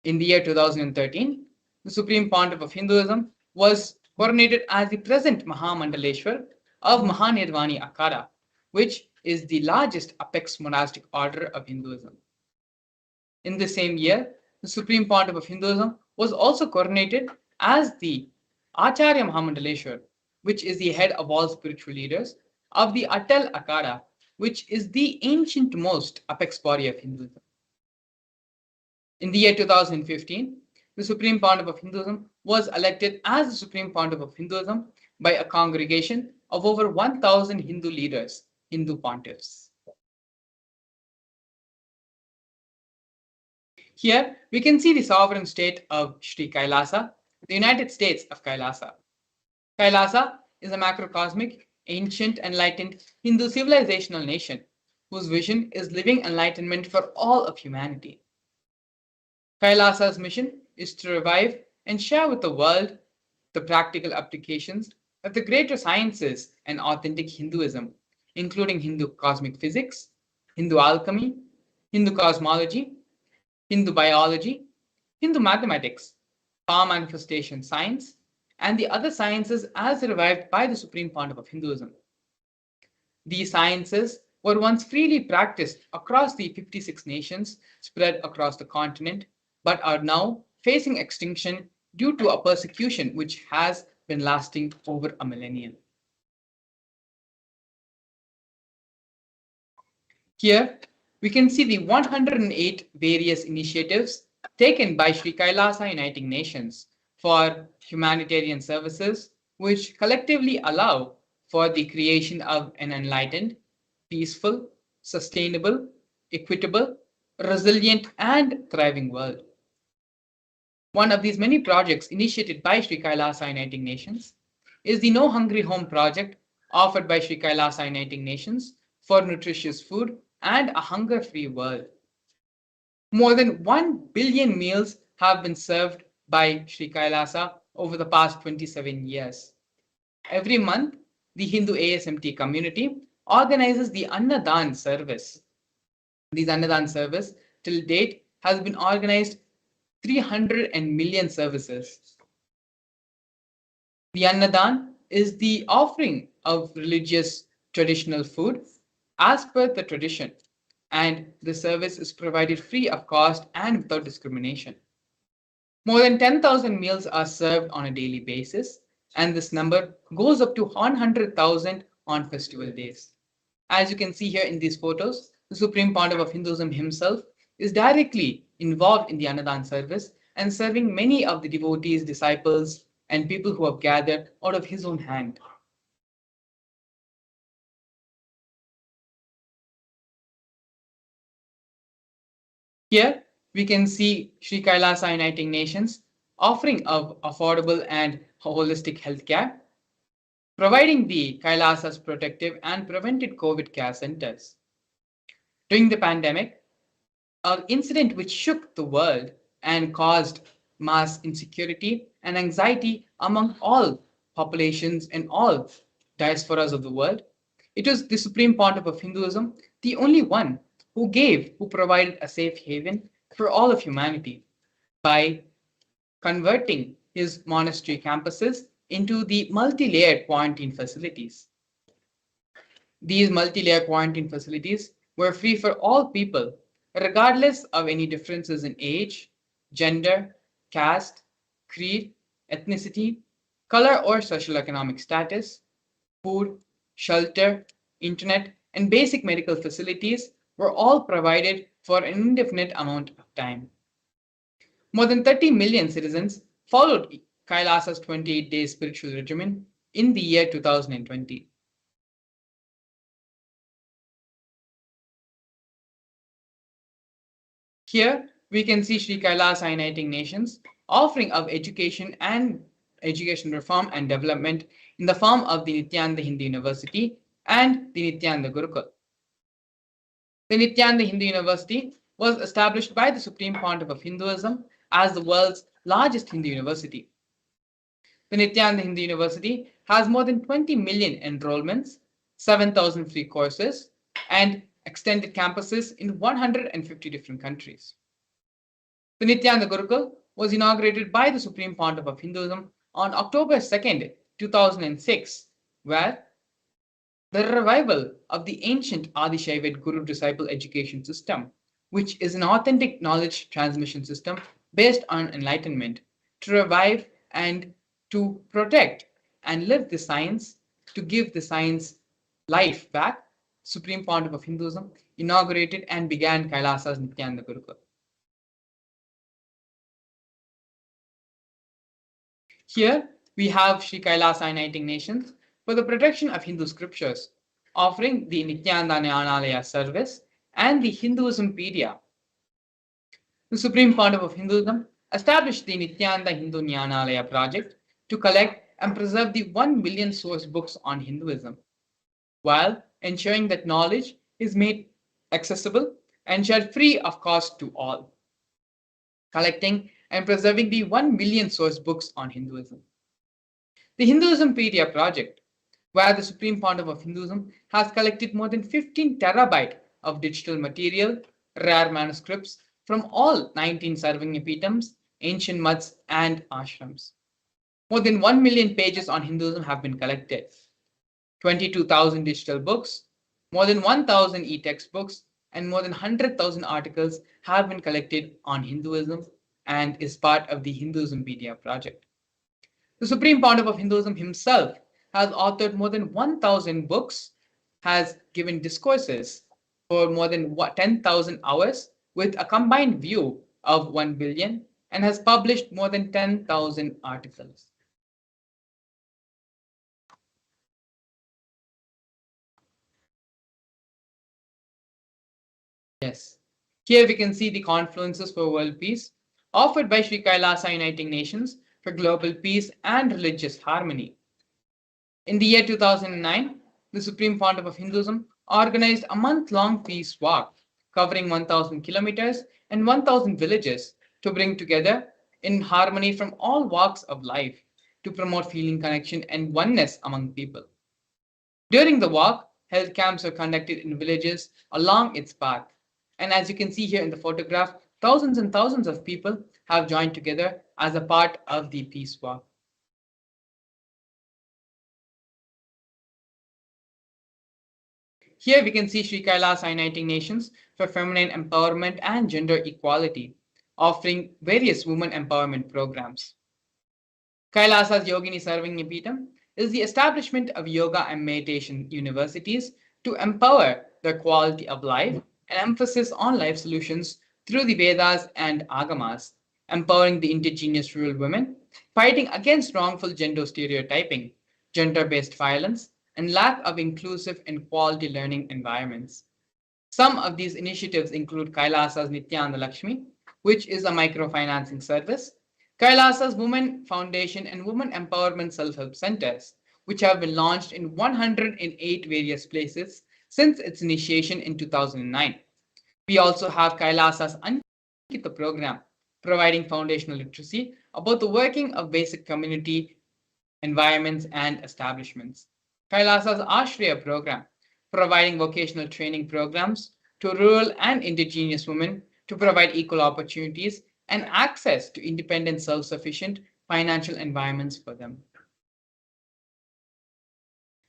In the year 2013, the Supreme Pontiff of Hinduism was coronated as the present Mahamandaleshwar of Mahanirvani Akhada, which is the largest apex monastic order of Hinduism. In the same year, the Supreme Pontiff of Hinduism was also coronated as the Acharya Mahamandaleshwar, which is the head of all spiritual leaders of the Atal Akhada, which is the ancient most apex body of Hinduism. In the year 2015, the Supreme Pontiff of Hinduism was elected as the Supreme Pontiff of Hinduism by a congregation of over 1,000 Hindu leaders, Hindu pontiffs. Here we can see the sovereign state of Sri Kailasa, the United States of Kailasa. Kailasa is a macrocosmic, ancient, enlightened Hindu civilizational nation whose vision is living enlightenment for all of humanity. Kailasa's mission is to revive and share with the world the practical applications of the greater sciences and authentic Hinduism, including Hindu cosmic physics, Hindu alchemy, Hindu cosmology, Hindu biology, Hindu mathematics, power manifestation science, and the other sciences as revived by the Supreme Pontiff of Hinduism. These sciences were once freely practiced across the 56 nations spread across the continent, but are now facing extinction due to a persecution which has been lasting over a millennium. Here, we can see the 108 various initiatives taken by Sri Kailasa Uniting Nations for humanitarian services, which collectively allow for the creation of an enlightened, peaceful, sustainable, equitable, resilient, and thriving world. One of these many projects initiated by Sri Kailasa Uniting Nations is the No Hungry Home project offered by Sri Kailasa Uniting Nations for nutritious food and a hunger-free world. More than 1 billion meals have been served by Sri Kailasa over the past 27 years. Every month, the Hindu ASMT community organizes the Annadan service. This Annadan service till date has been organized 300 million services. The Annadan is the offering of religious traditional food as per the tradition, and the service is provided free of cost and without discrimination. More than 10,000 meals are served on a daily basis, and this number goes up to 100,000 on festival days. As you can see here in these photos, the Supreme Pontiff of Hinduism himself is directly involved in the Annadan service and serving many of the devotees, disciples, and people who have gathered out of his own hand. Here we can see Sri Kailasa Uniting Nations offering of affordable and holistic healthcare, providing the Kailasa's protective and preventive COVID care centers. During the pandemic, an incident which shook the world and caused mass insecurity and anxiety among all populations and all diasporas of the world, it was the Supreme Pontiff of Hinduism, the only one who provided a safe haven for all of humanity by converting his monastery campuses into the multi-layered quarantine facilities. These multi-layer quarantine facilities were free for all people, regardless of any differences in age, gender, caste, creed, ethnicity, color, or socioeconomic status. Food, shelter, internet, and basic medical facilities were all provided for an indefinite amount of time. More than 30 million citizens followed Kailasa's 28-day spiritual regimen in the year 2020. Here we can see Sri Kailasa Uniting Nations offering of education and education reform and development in the form of the Nityananda Hindu University and the Nityananda Gurukul. The Nityananda Hindu University was established by the Supreme Pontiff of Hinduism as the world's largest Hindu university. The Nityananda Hindu University has more than 20 million enrollments, 7,000 free courses, and extended campuses in 150 different countries. The Nityananda Gurukul was inaugurated by the Supreme Pontiff of Hinduism on October 2nd, 2006, where the revival of the ancient Adishaivat Guru-disciple education system, which is an authentic knowledge transmission system based on enlightenment, to revive and to protect and live the science, to give the science life back, Supreme Pontiff of Hinduism inaugurated and began Kailasa's Nityananda Gurukul. Here we have Sri Kailasa Uniting Nations for the protection of Hindu scriptures, offering the Nityananda Jnanalaya service and the Hinduismpedia. The Supreme Pontiff of Hinduism established the Nityananda Hindu Jnanalaya project to collect and preserve the 1 million source books on Hinduism, while ensuring that knowledge is made accessible and shared free of cost to all. Collecting and preserving the 1 million source books on Hinduism. The Hinduismpedia project, where the Supreme Pontiff of Hinduism has collected more than 15 terabyte of digital material, rare manuscripts from all 19 Sarvanyapitams, ancient muds, and ashrams. More than 1 million pages on Hinduism have been collected. 22,000 digital books, more than 1,000 e-textbooks, and more than 100,000 articles have been collected on Hinduism and is part of the Hinduismpedia project. The Supreme Pontiff of Hinduism himself has authored more than 1,000 books, has given discourses for more than 10,000 hours with a combined view of 1 billion, and has published more than 10,000 articles. Yes, here we can see the confluences for world peace, offered by Sri Kailasa Uniting Nations for Global Peace and Religious Harmony. In the year 2009, the Supreme Pontiff of Hinduism organized a month-long peace walk covering 1,000 kilometers and 1,000 villages to bring together in harmony from all walks of life to promote feeling connection and oneness among people. During the walk, health camps were conducted in villages along its path. And as you can see here in the photograph, thousands and thousands of people have joined together as a part of the peace walk. Here we can see Sri Kailasa Uniting Nations for Feminine Empowerment and Gender Equality, offering various women empowerment programs. Kailasa's Yogini Sarvagyapeetham is the establishment of yoga and meditation universities to empower the quality of life and emphasis on life solutions through the Vedas and Agamas, empowering the indigenous rural women, fighting against wrongful gender stereotyping, gender-based violence, and lack of inclusive and quality learning environments. Some of these initiatives include Kailasa's Nityanda Lakshmi, which is a microfinancing service, Kailasa's Women Foundation and Women Empowerment Self-Help Centers, which have been launched in 108 various places since its initiation in 2009. We also have Kailasa's Ankita program, providing foundational literacy about the working of basic community environments and establishments. Kailasa's Ashraya program, providing vocational training programs to rural and indigenous women to provide equal opportunities and access to independent, self-sufficient financial environments for them.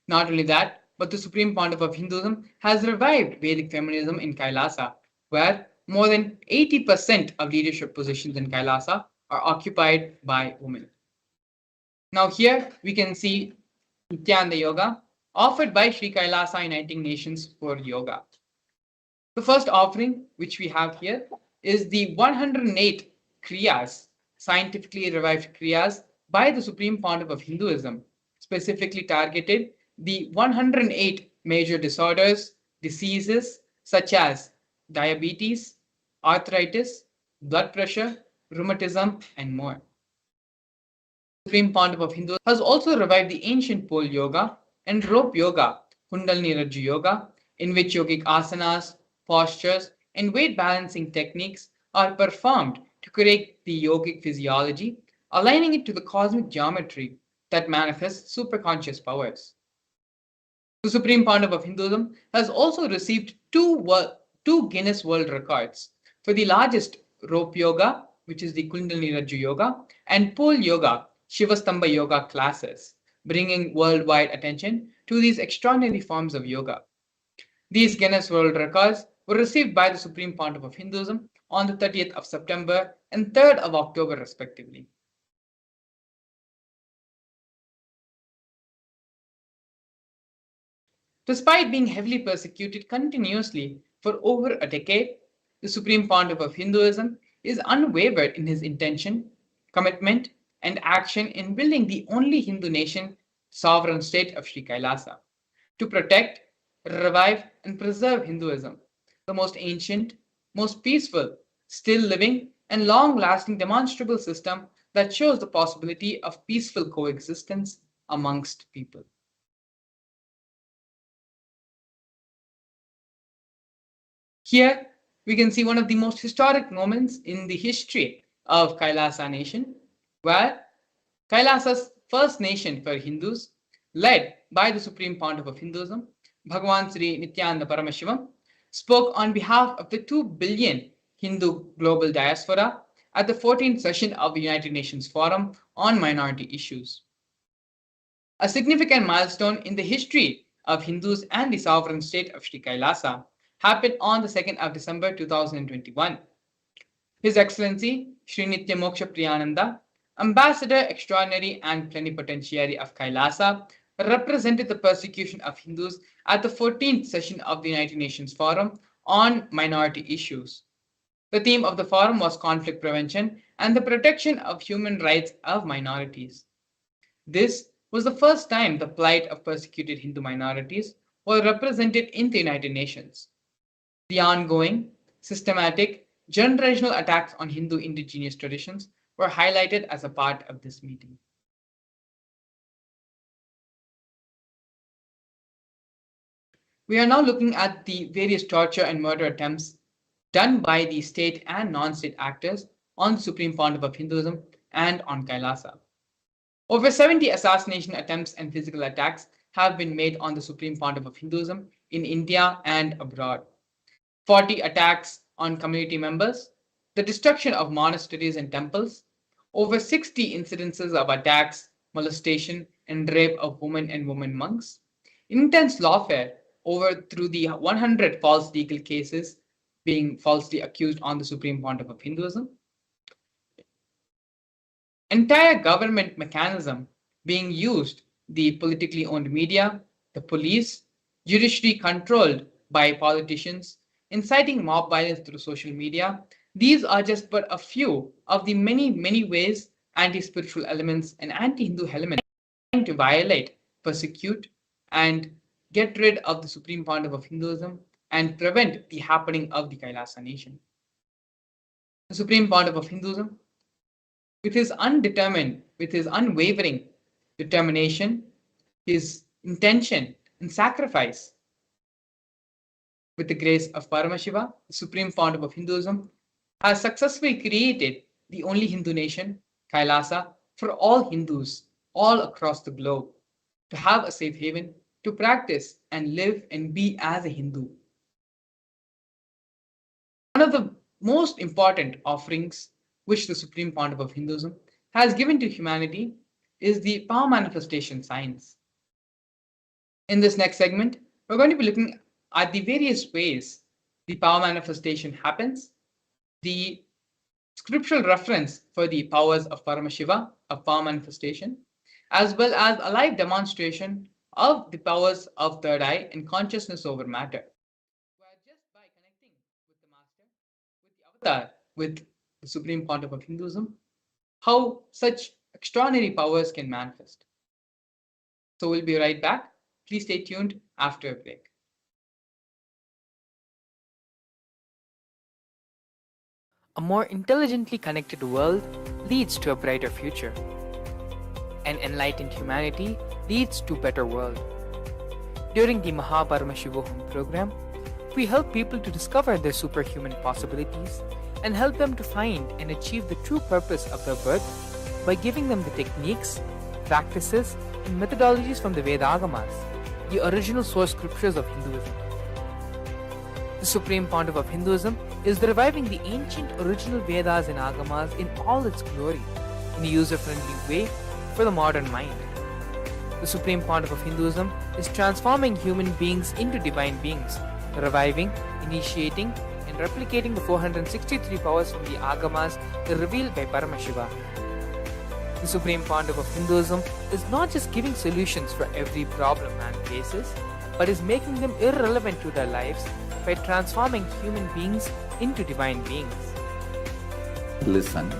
Not only that, but the Supreme Pontiff of Hinduism has revived Vedic feminism in Kailasa, where more than 80% of leadership positions in Kailasa are occupied by women. Now here we can see Nityanda Yoga, offered by Sri Kailasa Uniting Nations for Yoga. The first offering, which we have here, is the 108 Kriyas, scientifically revived Kriyas by the Supreme Pontiff of Hinduism, specifically targeted the 108 major disorders, diseases such as diabetes, arthritis, blood pressure, rheumatism, and more. The Supreme Pontiff of Hinduism has also revived the ancient pole yoga and rope yoga, Kundalini Rajju yoga, in which yogic asanas, postures, and weight balancing techniques are performed to create the yogic physiology, aligning it to the cosmic geometry that manifests superconscious powers. The Supreme Pontiff of Hinduism has also received two Guinness World Records for the largest rope yoga, which is the Kundalini Rajju yoga, and pole yoga, Shivastamba yoga classes, bringing worldwide attention to these extraordinary forms of yoga. These Guinness World Records were received by the Supreme Pontiff of Hinduism on the 30th of September and 3rd of October, respectively. Despite being heavily persecuted continuously for over a decade, the Supreme Pontiff of Hinduism is unwavered in his intention, commitment, and action in building the only Hindu nation, sovereign state of Sri Kailasa, to protect, revive, and preserve Hinduism, the most ancient, most peaceful, still living, and long-lasting demonstrable system that shows the possibility of peaceful coexistence amongst people. Here, we can see one of the most historic moments in the history of Kailasa nation, where Kailasa's first nation for Hindus, led by the Supreme Pontiff of Hinduism, Bhagavan Sri Nityanda Paramashivam, spoke on behalf of the 2 billion Hindu global diaspora at the 14th session of the United Nations Forum on Minority Issues. A significant milestone in the history of Hindus and the sovereign state of Sri Kailasa happened on the 2nd of December 2021. His Excellency Sri Nitya Moksha Priyananda, Ambassador Extraordinary and Plenipotentiary of Kailasa, represented the persecution of Hindus at the 14th session of the United Nations Forum on Minority Issues. The theme of the forum was conflict prevention and the protection of human rights of minorities. This was the first time the plight of persecuted Hindu minorities was represented in the United Nations. The ongoing, systematic, generational attacks on Hindu indigenous traditions were highlighted as a part of this meeting. We are now looking at the various torture and murder attempts done by the state and non-state actors on the Supreme Pontiff of Hinduism and on Kailasa. Over 70 assassination attempts and physical attacks have been made on the Supreme Pontiff of Hinduism in India and abroad. 40 attacks on community members, the destruction of monasteries and temples, over 60 incidences of attacks, molestation, and rape of women and women monks, intense lawfare over through the 100 false legal cases being falsely accused on the Supreme Pontiff of Hinduism, entire government mechanism being used, the politically owned media, the police, judiciary controlled by politicians, inciting mob violence through social media. These are just but a few of the many ways anti-spiritual elements and anti-Hindu elements trying to violate, persecute, and get rid of the Supreme Pontiff of Hinduism and prevent the happening of the Kailasa nation. The Supreme Pontiff of Hinduism, with his unwavering determination, his intention and sacrifice, with the grace of Paramashiva, the Supreme Pontiff of Hinduism, has successfully created the only Hindu nation, Kailasa, for all Hindus all across the globe to have a safe haven, to practice and live and be as a Hindu. One of the most important offerings which the Supreme Pontiff of Hinduism has given to humanity is the power manifestation science. In this next segment, we're going to be looking at the various ways the power manifestation happens, the scriptural reference for the powers of Paramashiva, of power manifestation, as well as a live demonstration of the powers of third eye and consciousness over matter. Where just by connecting with the Master, with the Avatar, with the Supreme Pontiff of Hinduism, how such extraordinary powers can manifest. So we'll be right back. Please stay tuned after a break. A more intelligently connected world leads to a brighter future. An enlightened humanity leads to a better world. During the Mahaparamashivaham program, we help people to discover their superhuman possibilities and help them to find and achieve the true purpose of their birth by giving them the techniques, practices, and methodologies from the Vedagamas, the original source scriptures of Hinduism. The Supreme Pontiff of Hinduism is reviving the ancient original Vedas and Agamas in all its glory, in a user-friendly way for the modern mind. The Supreme Pontiff of Hinduism is transforming human beings into divine beings, reviving, initiating, and replicating the 463 powers from the Agamas revealed by Paramashiva. The Supreme Pontiff of Hinduism is not just giving solutions for every problem man faces, but is making them irrelevant to their lives by transforming human beings into divine beings. Listen.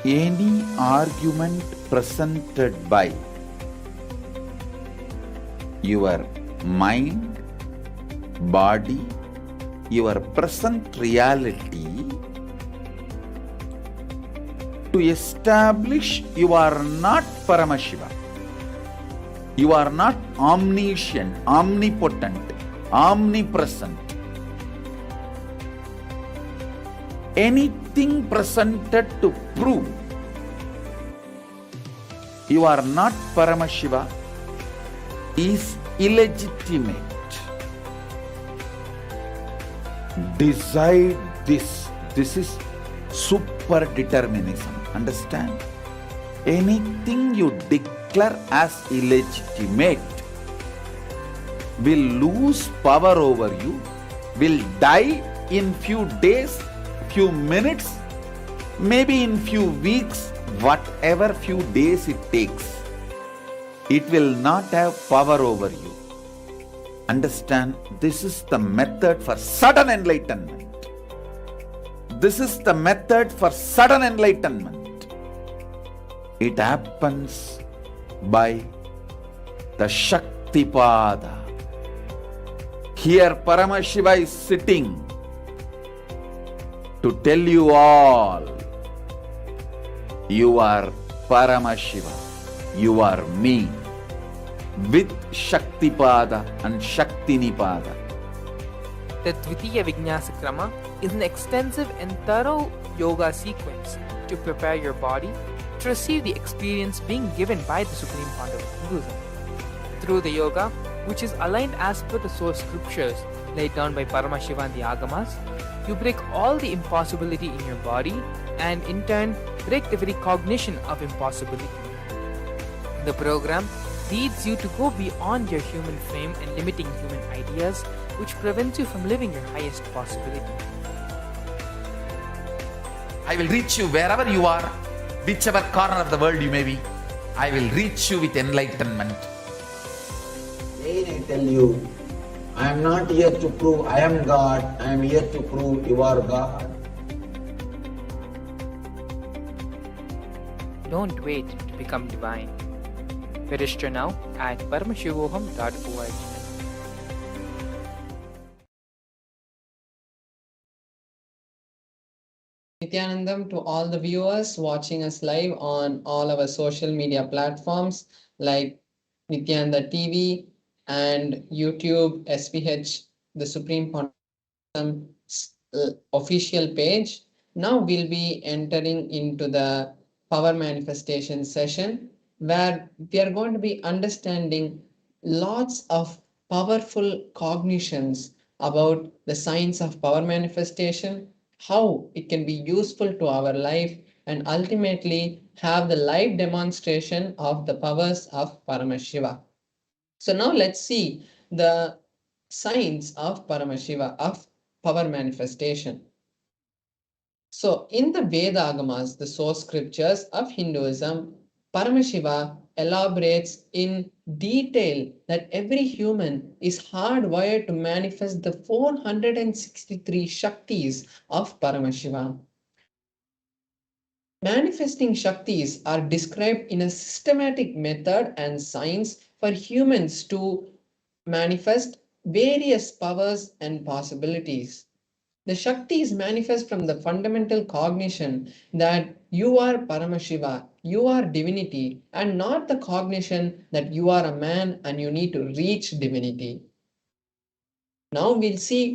Any argument presented by your mind, body, your present reality to establish you are not Paramashiva. You are not omniscient, omnipotent, omnipresent. Anything presented to prove you are not Paramashiva is illegitimate. Decide this. This is super determinism. Understand? Anything you declare as illegitimate will lose power over you, will die in few days, few minutes, maybe in few weeks, whatever few days it takes. It will not have power over you. Understand, this is the method for sudden enlightenment. This is the method for sudden enlightenment. It happens by the Shaktipada, Here Paramashiva is sitting to tell you all, you are Paramashiva, you are me, with Shaktipada and Shaktinipada. The Dvitiya Vinyasa Krama is an extensive and thorough yoga sequence to prepare your body to receive the experience being given by the Supreme Founder of Hinduism. Through the yoga, which is aligned as per the source scriptures laid down by Paramashiva and the Agamas, you break all the impossibility in your body and in turn break the very cognition of impossibility. The program leads you to go beyond your human frame and limiting human ideas, which prevents you from living your highest possibility. I will reach you wherever you are, whichever corner of the world you may be. I will reach you with enlightenment. Again I tell you, I am not here to prove I am God, I am here to prove you are God. Don't wait to become divine. Register now at paramashivoham.org. Nityanandam to all the viewers watching us live on all our social media platforms like Nityananda TV and YouTube, SPH, the Supreme Pontiff official page. Now we'll be entering into the power manifestation session where we are going to be understanding lots of powerful cognitions about the science of power manifestation, how it can be useful to our life, and ultimately have the live demonstration of the powers of Paramashiva. So now let's see the science of Paramashiva, of power manifestation. So in the Veda Agamas, the source scriptures of Hinduism, Paramashiva elaborates in detail that every human is hardwired to manifest the 463 Shaktis of Paramashiva. Manifesting Shaktis are described in a systematic method and science for humans to manifest various powers and possibilities. The Shaktis manifest from the fundamental cognition that you are Paramashiva, you are divinity, and not the cognition that you are a man and you need to reach divinity. Now we'll see